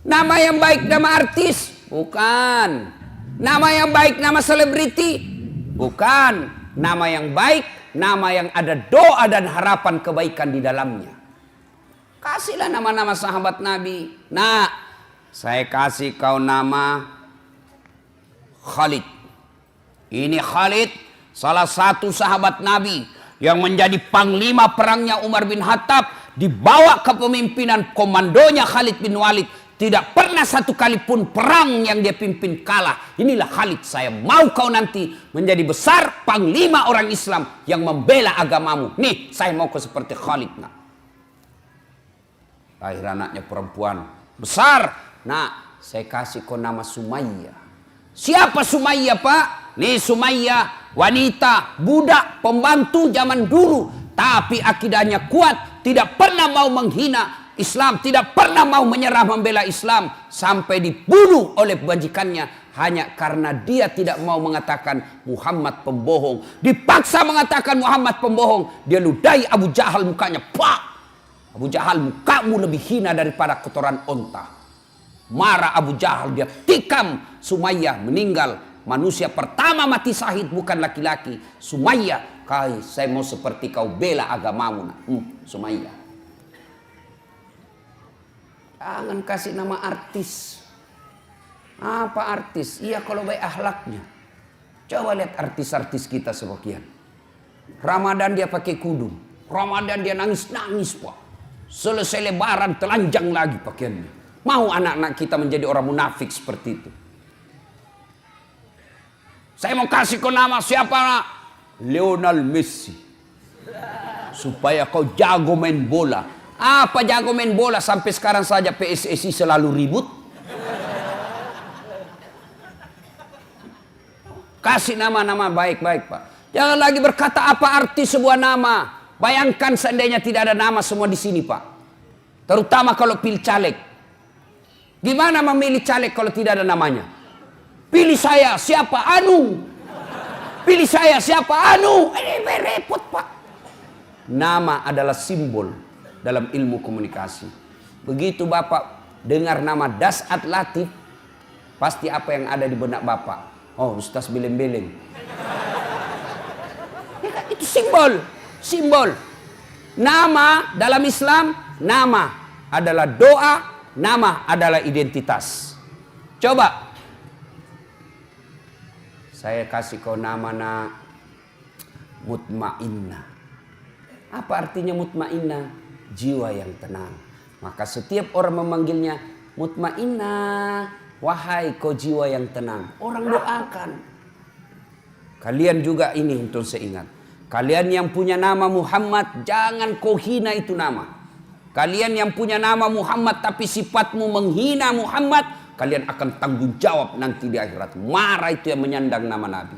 Speaker 1: Nama yang baik nama artis? Bukan. Nama yang baik nama selebriti? Bukan. Nama yang baik, nama yang ada doa dan harapan kebaikan di dalamnya. Kasihlah nama-nama sahabat Nabi. Nah, saya kasih kau nama Khalid. Ini Khalid, salah satu sahabat Nabi yang menjadi panglima perangnya Umar bin Khattab, dibawa kepemimpinan komandonya Khalid bin Walid. Tidak pernah satu kali pun perang yang dia pimpin kalah. Inilah Khalid, saya mau kau nanti menjadi besar panglima orang Islam yang membela agamamu. Nih, saya mau kau seperti Khalid. Nah, lahir anaknya perempuan besar. Nah, saya kasih kau nama Sumayyah. Siapa Sumayyah, Pak? Nih Sumayyah, wanita, budak, pembantu zaman dulu. Tapi akidahnya kuat, tidak pernah mau menghina Islam, tidak pernah mau menyerah membela Islam. Sampai dibunuh oleh bajikannya hanya karena dia tidak mau mengatakan Muhammad pembohong. Dipaksa mengatakan Muhammad pembohong. Dia ludahi Abu Jahal mukanya. Pak! Abu Jahal, mukamu lebih hina daripada kotoran onta. Marah Abu Jahal, dia tikam Sumayyah, meninggal. Manusia pertama mati syahid bukan laki-laki. Sumayyah, saya mau seperti kau bela agamamu. Sumayyah. Jangan kasih nama artis. Apa artis? Iya kalau baik akhlaknya. Coba lihat artis-artis kita sebagian. Ramadan dia pakai kudung. Ramadan dia nangis-nangis, Pak. Selesai lebaran telanjang lagi pakaiannya. Mau anak-anak kita menjadi orang munafik seperti itu. Saya mau kasih kau nama siapa, nak? Lionel Messi. Supaya kau jago main bola. Apa jago main bola? Sampai sekarang saja PSSI selalu ribut. Kasih nama-nama baik-baik, Pak. Jangan lagi berkata apa arti sebuah nama. Bayangkan seandainya tidak ada nama semua di sini, Pak. Terutama kalau pilih caleg. Gimana memilih caleg kalau tidak ada namanya? Pilih saya, siapa? Anu. Pilih saya, siapa? Anu. Ini repot, Pak. Nama adalah simbol dalam ilmu komunikasi. Begitu Bapak dengar nama Dasat Latif, pasti apa yang ada di benak Bapak? Oh, Ustaz Beleng-Beleng. Itu simbol. Simbol. Nama dalam Islam nama adalah doa, nama adalah identitas. Coba. Saya kasih kau nama nak Mutmainnah. Apa artinya mutmainnah? Jiwa yang tenang. Maka setiap orang memanggilnya Mutmainnah, wahai kau jiwa yang tenang. Orang doakan. Kalian juga ini untuk seingat. Kalian yang punya nama Muhammad, jangan kau hina itu nama. Kalian yang punya nama Muhammad tapi sifatmu menghina Muhammad, kalian akan tanggung jawab nanti di akhirat. Marah itu yang menyandang nama Nabi.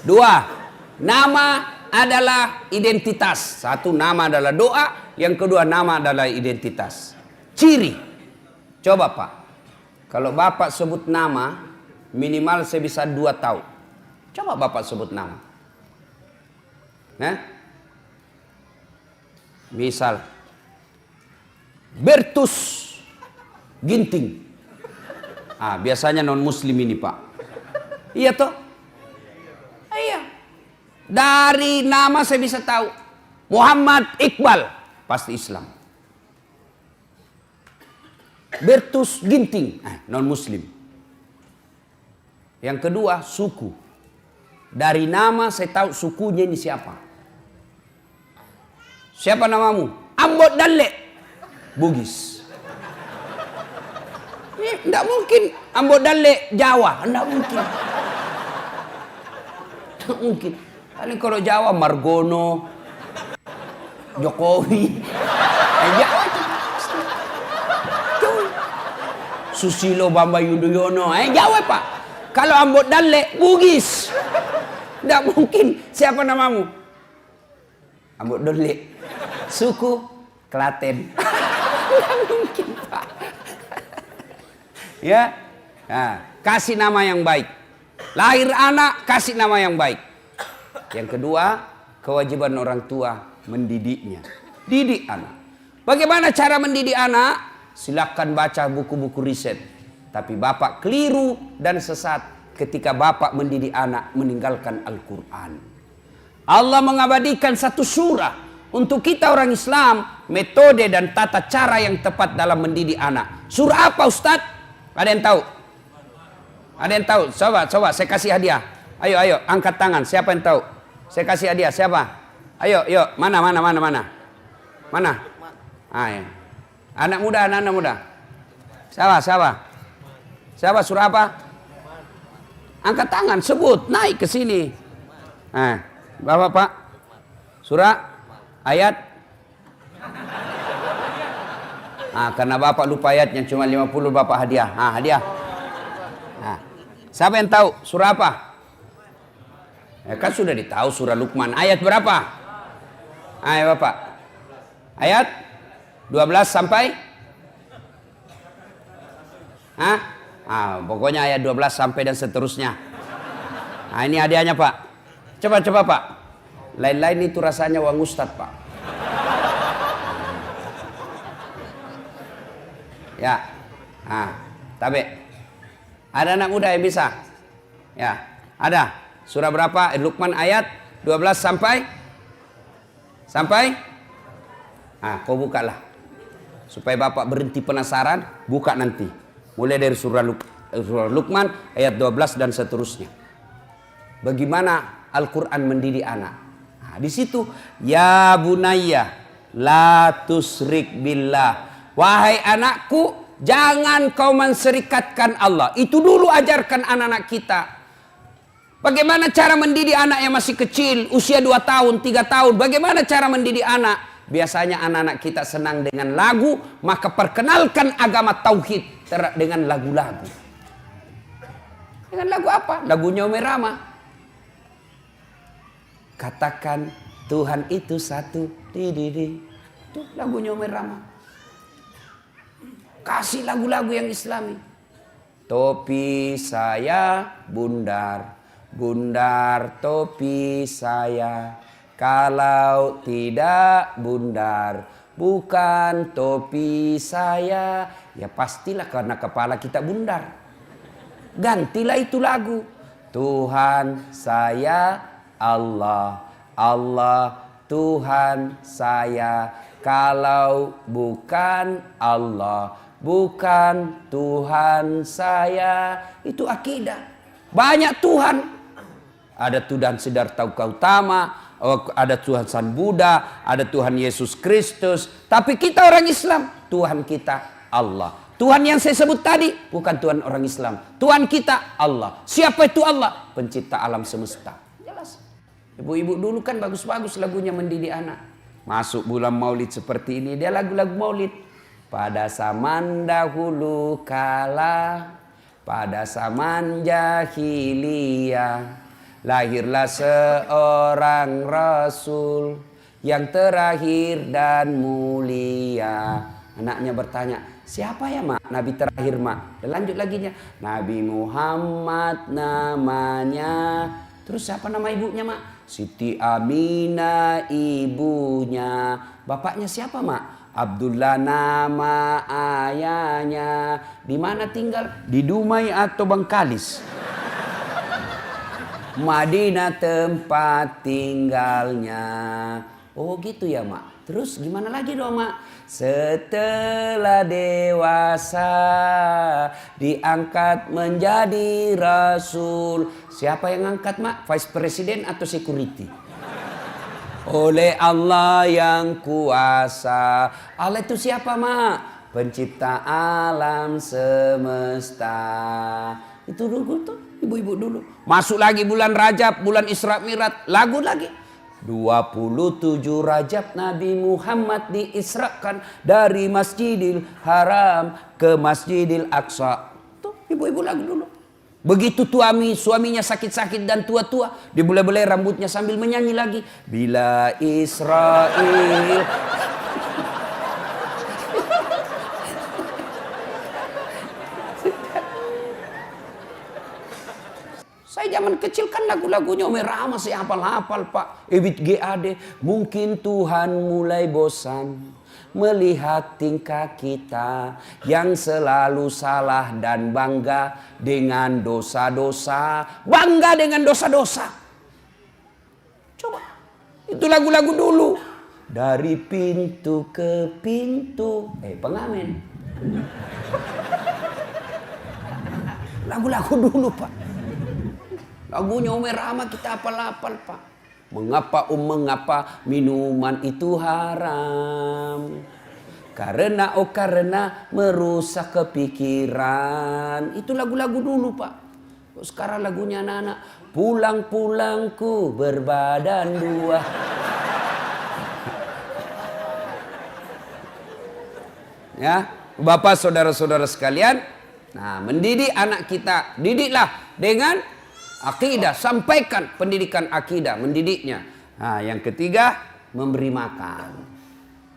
Speaker 1: Dua, nama adalah identitas. Satu, nama adalah doa. Yang kedua, nama adalah identitas. Ciri. Coba Pak, kalau Bapak sebut nama, minimal saya bisa 2 tahu. Coba Bapak sebut nama. Nah, misal Bertus Ginting. Biasanya non muslim ini Pak. Iya toh? Iya. Dari nama saya bisa tahu. Muhammad Iqbal, pasti Islam. Bertus Ginting, non muslim. Yang kedua, suku. Dari nama saya tahu sukunya ini siapa. Siapa namamu? Ambot Dalle, Bugis. Tidak mungkin Ambot Dalle Jawa, tidak mungkin. Tidak mungkin. Paling kalau Jawa Margono, Jokowi, Jawa itu. Susilo Bambang Yudhoyono, Jawa Pak. Kalau Ambot Dalle Bugis, tidak mungkin. Siapa namamu? Ambot Dalle. Suku Klaten. Tidak mungkin Pak. Ya, kasih nama yang baik. Lahir anak, kasih nama yang baik. Yang kedua, kewajiban orang tua mendidiknya. Didik anak. Bagaimana cara mendidik anak? Silakan baca buku-buku riset. Tapi Bapak keliru dan sesat ketika Bapak mendidik anak meninggalkan Al-Quran. Allah mengabadikan satu surah untuk kita orang Islam, metode dan tata cara yang tepat dalam mendidik anak. Surah apa Ustadz? Ada yang tahu? Ada yang tahu? Coba, saya kasih hadiah. Ayo, angkat tangan. Siapa yang tahu? Saya kasih hadiah. Siapa? Ayo, mana? Mana? Ya. Anak muda. Siapa? Surah apa? Angkat tangan, sebut, naik ke sini. Bapak Pak. Surah, ayat. Karena Bapak lupa ayatnya cuma 50, Bapak hadiah. Hadiah. Siapa yang tahu surah apa? Kan sudah ditahu surah Luqman. Ayat berapa? Ayo Bapak. Ayat 12 sampai? Pokoknya ayat 12 sampai dan seterusnya. Ini hadiahnya Pak. Coba Pak. Lain-lain itu rasanya uang Ustadz Pak. Ya, tapi ada anak muda yang bisa? Ya, ada. Surah berapa? Luqman ayat 12 sampai? Kau bukalah. Supaya Bapak berhenti penasaran, buka nanti. Mulai dari surah Luqman ayat 12 dan seterusnya. Bagaimana Al-Quran mendidik anak? Di situ, ya bunayya la tusrik billah. Wahai anakku, jangan kau menserikatkan Allah. Itu dulu ajarkan anak-anak kita. Bagaimana cara mendidik anak yang masih kecil, usia 2 tahun, 3 tahun. Bagaimana cara mendidik anak? Biasanya anak-anak kita senang dengan lagu, maka perkenalkan agama tauhid dengan lagu-lagu. Dengan lagu apa? Lagunya Umi Rama. Katakan Tuhan itu satu. Itu lagunya Umi Rama. Kasih lagu-lagu yang Islami. Topi saya bundar, bundar topi saya. Kalau tidak bundar, bukan topi saya. Ya pastilah karena kepala kita bundar. Gantilah itu lagu. Tuhan saya Allah, Allah Tuhan saya. Kalau bukan Allah, bukan Tuhan saya. Itu akidah. Banyak Tuhan. Ada Tuhan Siddhartha Gautama, ada Tuhan San Buddha, ada Tuhan Yesus Kristus. Tapi kita orang Islam, Tuhan kita Allah. Tuhan yang saya sebut tadi bukan Tuhan orang Islam. Tuhan kita Allah. Siapa itu Allah? Pencipta alam semesta. Jelas. Ibu-ibu dulu kan bagus-bagus lagunya mendidik anak. Masuk bulan Maulid seperti ini, dia lagu-lagu Maulid. Pada zaman dahulu kala, pada zaman jahiliyah, lahirlah seorang Rasul yang terakhir dan mulia. Anaknya bertanya, siapa ya mak? Nabi terakhir mak. Dan lanjut laginya, Nabi Muhammad namanya. Terus siapa nama ibunya mak? Siti Aminah ibunya. Bapaknya siapa mak? Abdullah nama ayahnya. Di mana tinggal? Di Dumai atau Bangkalis? Madinah tempat tinggalnya. Oh gitu ya mak. Terus gimana lagi dong mak? Setelah dewasa diangkat menjadi rasul. Siapa yang angkat mak? Vice President atau security? Oleh Allah yang kuasa. Allah itu siapa mak? Pencipta alam semesta. Itu dulu tuh ibu-ibu dulu. Masuk lagi bulan Rajab, bulan Isra Mi'raj, lagu lagi. 27 Rajab Nabi Muhammad diisrakan dari Masjidil Haram ke Masjidil Aqsa. Tuh ibu-ibu lagu dulu. Begitu suaminya sakit-sakit dan tua-tua, dibelai-belai rambutnya sambil menyanyi lagi. Bila Israel. Saya zaman kecil kan lagu-lagunya Umi Rahma saya hafal-hafal Pak. Ebit GAD. Mungkin Tuhan mulai bosan melihat tingkah kita yang selalu salah dan bangga dengan dosa-dosa. Bangga dengan dosa-dosa. Coba. Itu lagu-lagu dulu. Dari pintu ke pintu. Pengamen. Lagu-lagu dulu Pak. Lagunya Umi Rahma kita hafal-hafal Pak. Mengapa minuman itu haram? Karena merusak kepikiran. Itu lagu-lagu dulu Pak. Sekarang lagunya anak-anak. Pulang-pulangku berbadan dua. Ya, Bapak saudara-saudara sekalian. Nah, mendidik anak kita, didiklah dengan akidah, sampaikan pendidikan akidah, mendidiknya. Nah, yang ketiga, memberi makan.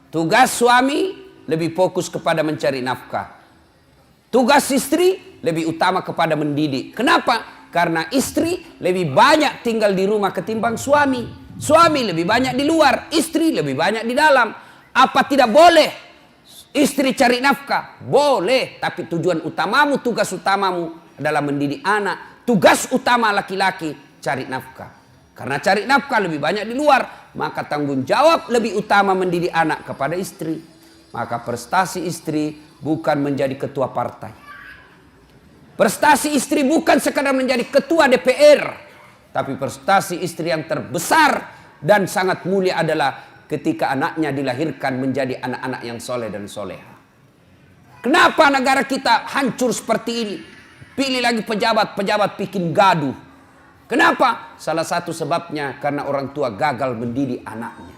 Speaker 1: Tugas suami lebih fokus kepada mencari nafkah. Tugas istri lebih utama kepada mendidik. Kenapa? Karena istri lebih banyak tinggal di rumah ketimbang suami. Suami lebih banyak di luar, istri lebih banyak di dalam. Apa tidak boleh istri cari nafkah? Boleh, tapi tujuan utamamu, tugas utamamu adalah mendidik anak. Tugas utama laki-laki cari nafkah. Karena cari nafkah lebih banyak di luar, maka tanggung jawab lebih utama mendidik anak kepada istri. Maka prestasi istri bukan menjadi ketua partai. Prestasi istri bukan sekadar menjadi ketua DPR. Tapi prestasi istri yang terbesar dan sangat mulia adalah ketika anaknya dilahirkan menjadi anak-anak yang soleh dan soleha. Kenapa negara kita hancur seperti ini? Pilih lagi pejabat bikin gaduh. Kenapa? Salah satu sebabnya karena orang tua gagal mendidik anaknya.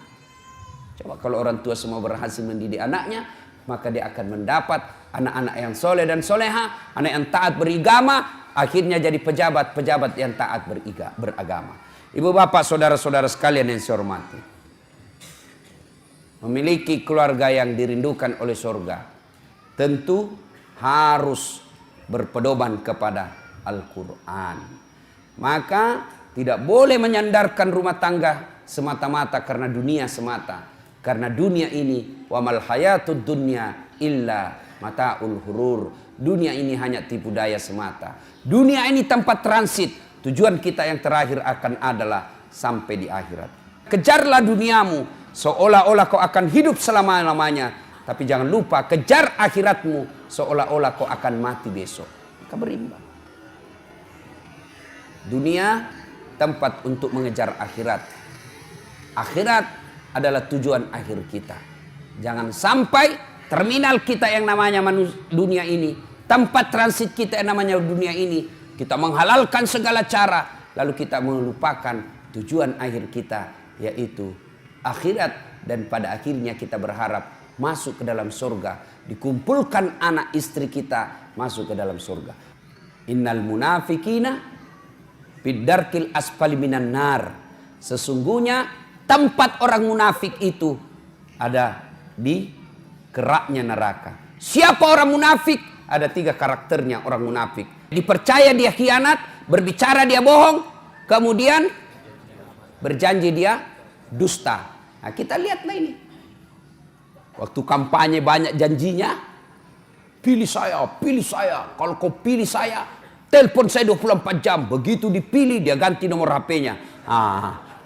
Speaker 1: Coba kalau orang tua semua berhasil mendidik anaknya, maka dia akan mendapat anak-anak yang soleh dan soleha, anak yang taat beragama, akhirnya jadi pejabat yang taat beragama. Ibu bapak saudara-saudara sekalian yang saya hormati, memiliki keluarga yang dirindukan oleh surga tentu harus berpedoman kepada Al-Quran. Maka tidak boleh menyandarkan rumah tangga semata-mata karena dunia semata. Karena dunia ini wa mal hayatud dunya illa mataul hurur. Dunia ini hanya tipu daya semata. Dunia ini tempat transit. Tujuan kita yang terakhir akan adalah sampai di akhirat. Kejarlah duniamu seolah-olah kau akan hidup selama-lamanya. Tapi jangan lupa kejar akhiratmu seolah-olah kau akan mati besok. Maka berimbang. Dunia tempat untuk mengejar akhirat. Akhirat adalah tujuan akhir kita. Jangan sampai terminal kita yang namanya dunia ini, tempat transit kita yang namanya dunia ini, kita menghalalkan segala cara, lalu kita melupakan tujuan akhir kita, yaitu akhirat. Dan pada akhirnya kita berharap masuk ke dalam surga, dikumpulkan anak istri kita masuk ke dalam surga. Innal munafikina fid-darkil asfali minan nar. Sesungguhnya tempat orang munafik itu ada di keraknya neraka. Siapa orang munafik? Ada 3 karakternya orang munafik. Dipercaya dia khianat, berbicara dia bohong, kemudian berjanji dia dusta. Nah, kita lihatlah ini. Waktu kampanye banyak janjinya, pilih saya, kalau kau pilih saya, telepon saya 24 jam. Begitu dipilih, dia ganti nomor HP-nya.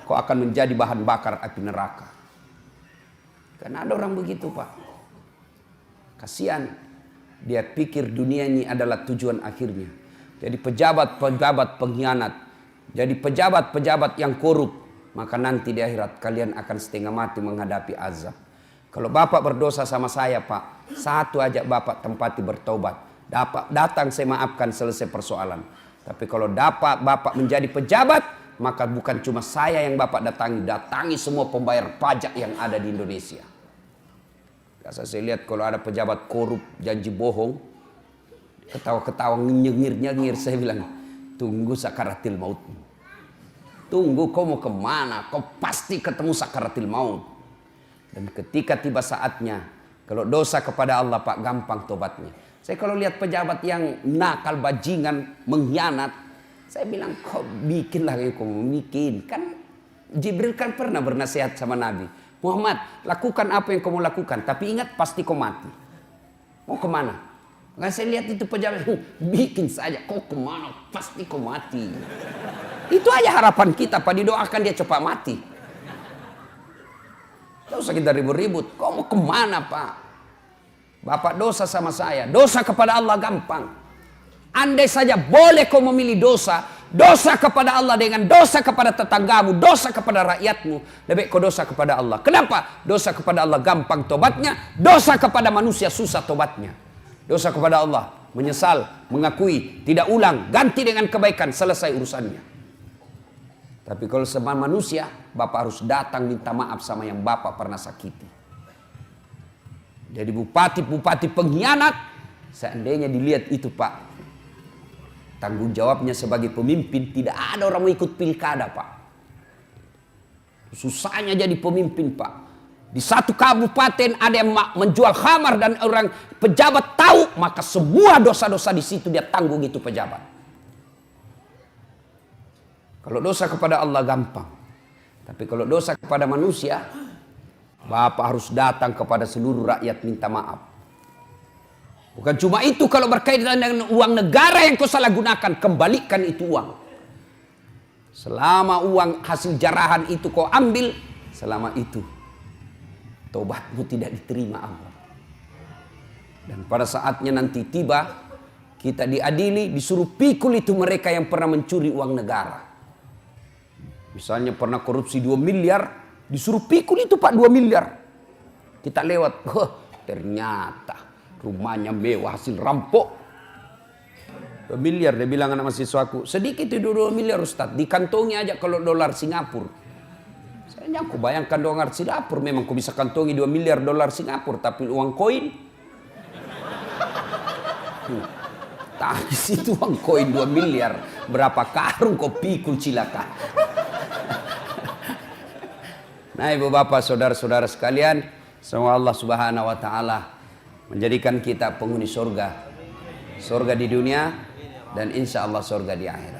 Speaker 1: Kau akan menjadi bahan bakar api neraka. Karena ada orang begitu, Pak. Kasihan. Dia pikir dunia ini adalah tujuan akhirnya. Jadi pejabat-pejabat pengkhianat. Jadi pejabat-pejabat yang korup. Maka nanti di akhirat kalian akan setengah mati menghadapi azab. Kalau Bapak berdosa sama saya, Pak, satu aja Bapak tempati bertobat. Datang saya maafkan, selesai persoalan. Tapi kalau Bapak menjadi pejabat, maka bukan cuma saya yang Bapak datangi semua pembayar pajak yang ada di Indonesia. Biasa saya lihat kalau ada pejabat korup, janji bohong, ketawa-ketawa, nyengir-nyengir, saya bilang, tunggu sakaratil maut. Tunggu, kau mau kemana? Kau pasti ketemu sakaratil maut. Dan ketika tiba saatnya, kalau dosa kepada Allah, Pak, gampang tobatnya. Saya kalau lihat pejabat yang nakal, bajingan, mengkhianat, saya bilang, kau bikinlah yang kau mau bikin. Kan Jibril kan pernah bernasihat sama Nabi, Muhammad, lakukan apa yang kau mau lakukan, tapi ingat pasti kau mati. Mau kemana? Nggak, saya lihat itu pejabat, bikin saja, kau kemana, pasti kau mati. Itu aja harapan kita, Pak, didoakan dia cepat mati. Tidak usah kita ribut-ribut. Kau mau kemana, Pak? Bapak dosa sama saya. Dosa kepada Allah gampang. Andai saja boleh kau memilih dosa. Dosa kepada Allah dengan dosa kepada tetanggamu. Dosa kepada rakyatmu. Lebih kau dosa kepada Allah. Kenapa? Dosa kepada Allah gampang tobatnya. Dosa kepada manusia susah tobatnya. Dosa kepada Allah. Menyesal, mengakui, tidak ulang. Ganti dengan kebaikan. Selesai urusannya. Tapi kalau sama manusia, Bapak harus datang minta maaf sama yang Bapak pernah sakiti. Jadi bupati-bupati pengkhianat, seandainya dilihat itu, Pak, tanggung jawabnya sebagai pemimpin, tidak ada orang mau ikut pilkada, Pak. Susahnya jadi pemimpin, Pak. Di satu kabupaten ada yang menjual khamar dan orang pejabat tahu, maka semua dosa-dosa di situ dia tanggung itu pejabat. Kalau dosa kepada Allah gampang. Tapi kalau dosa kepada manusia, Bapak harus datang kepada seluruh rakyat minta maaf. Bukan cuma itu, kalau berkaitan dengan uang negara yang kau salah gunakan, kembalikan itu uang. Selama uang hasil jarahan itu kau ambil, selama itu tobatmu tidak diterima Allah. Dan pada saatnya nanti tiba, kita diadili, disuruh pikul itu mereka yang pernah mencuri uang negara. Misalnya pernah korupsi 2 miliar, disuruh pikul itu, Pak, 2 miliar. Kita lewat, ternyata rumahnya mewah hasil rampok. 2 miliar, dia bilang anak mahasiswaku, sedikit itu 2 miliar Ustaz, dikantongi aja kalau dolar Singapura. Saya aku bayangkan dolar Singapura, memang aku bisa kantongi 2 miliar dolar Singapura, tapi uang koin. Tangis itu uang koin 2 miliar, berapa karung kau pikul cilaka. Nah, ibu bapak, saudara-saudara sekalian, semoga Allah Subhanahu wa taala menjadikan kita penghuni surga. Surga di dunia dan insya Allah surga di akhirat.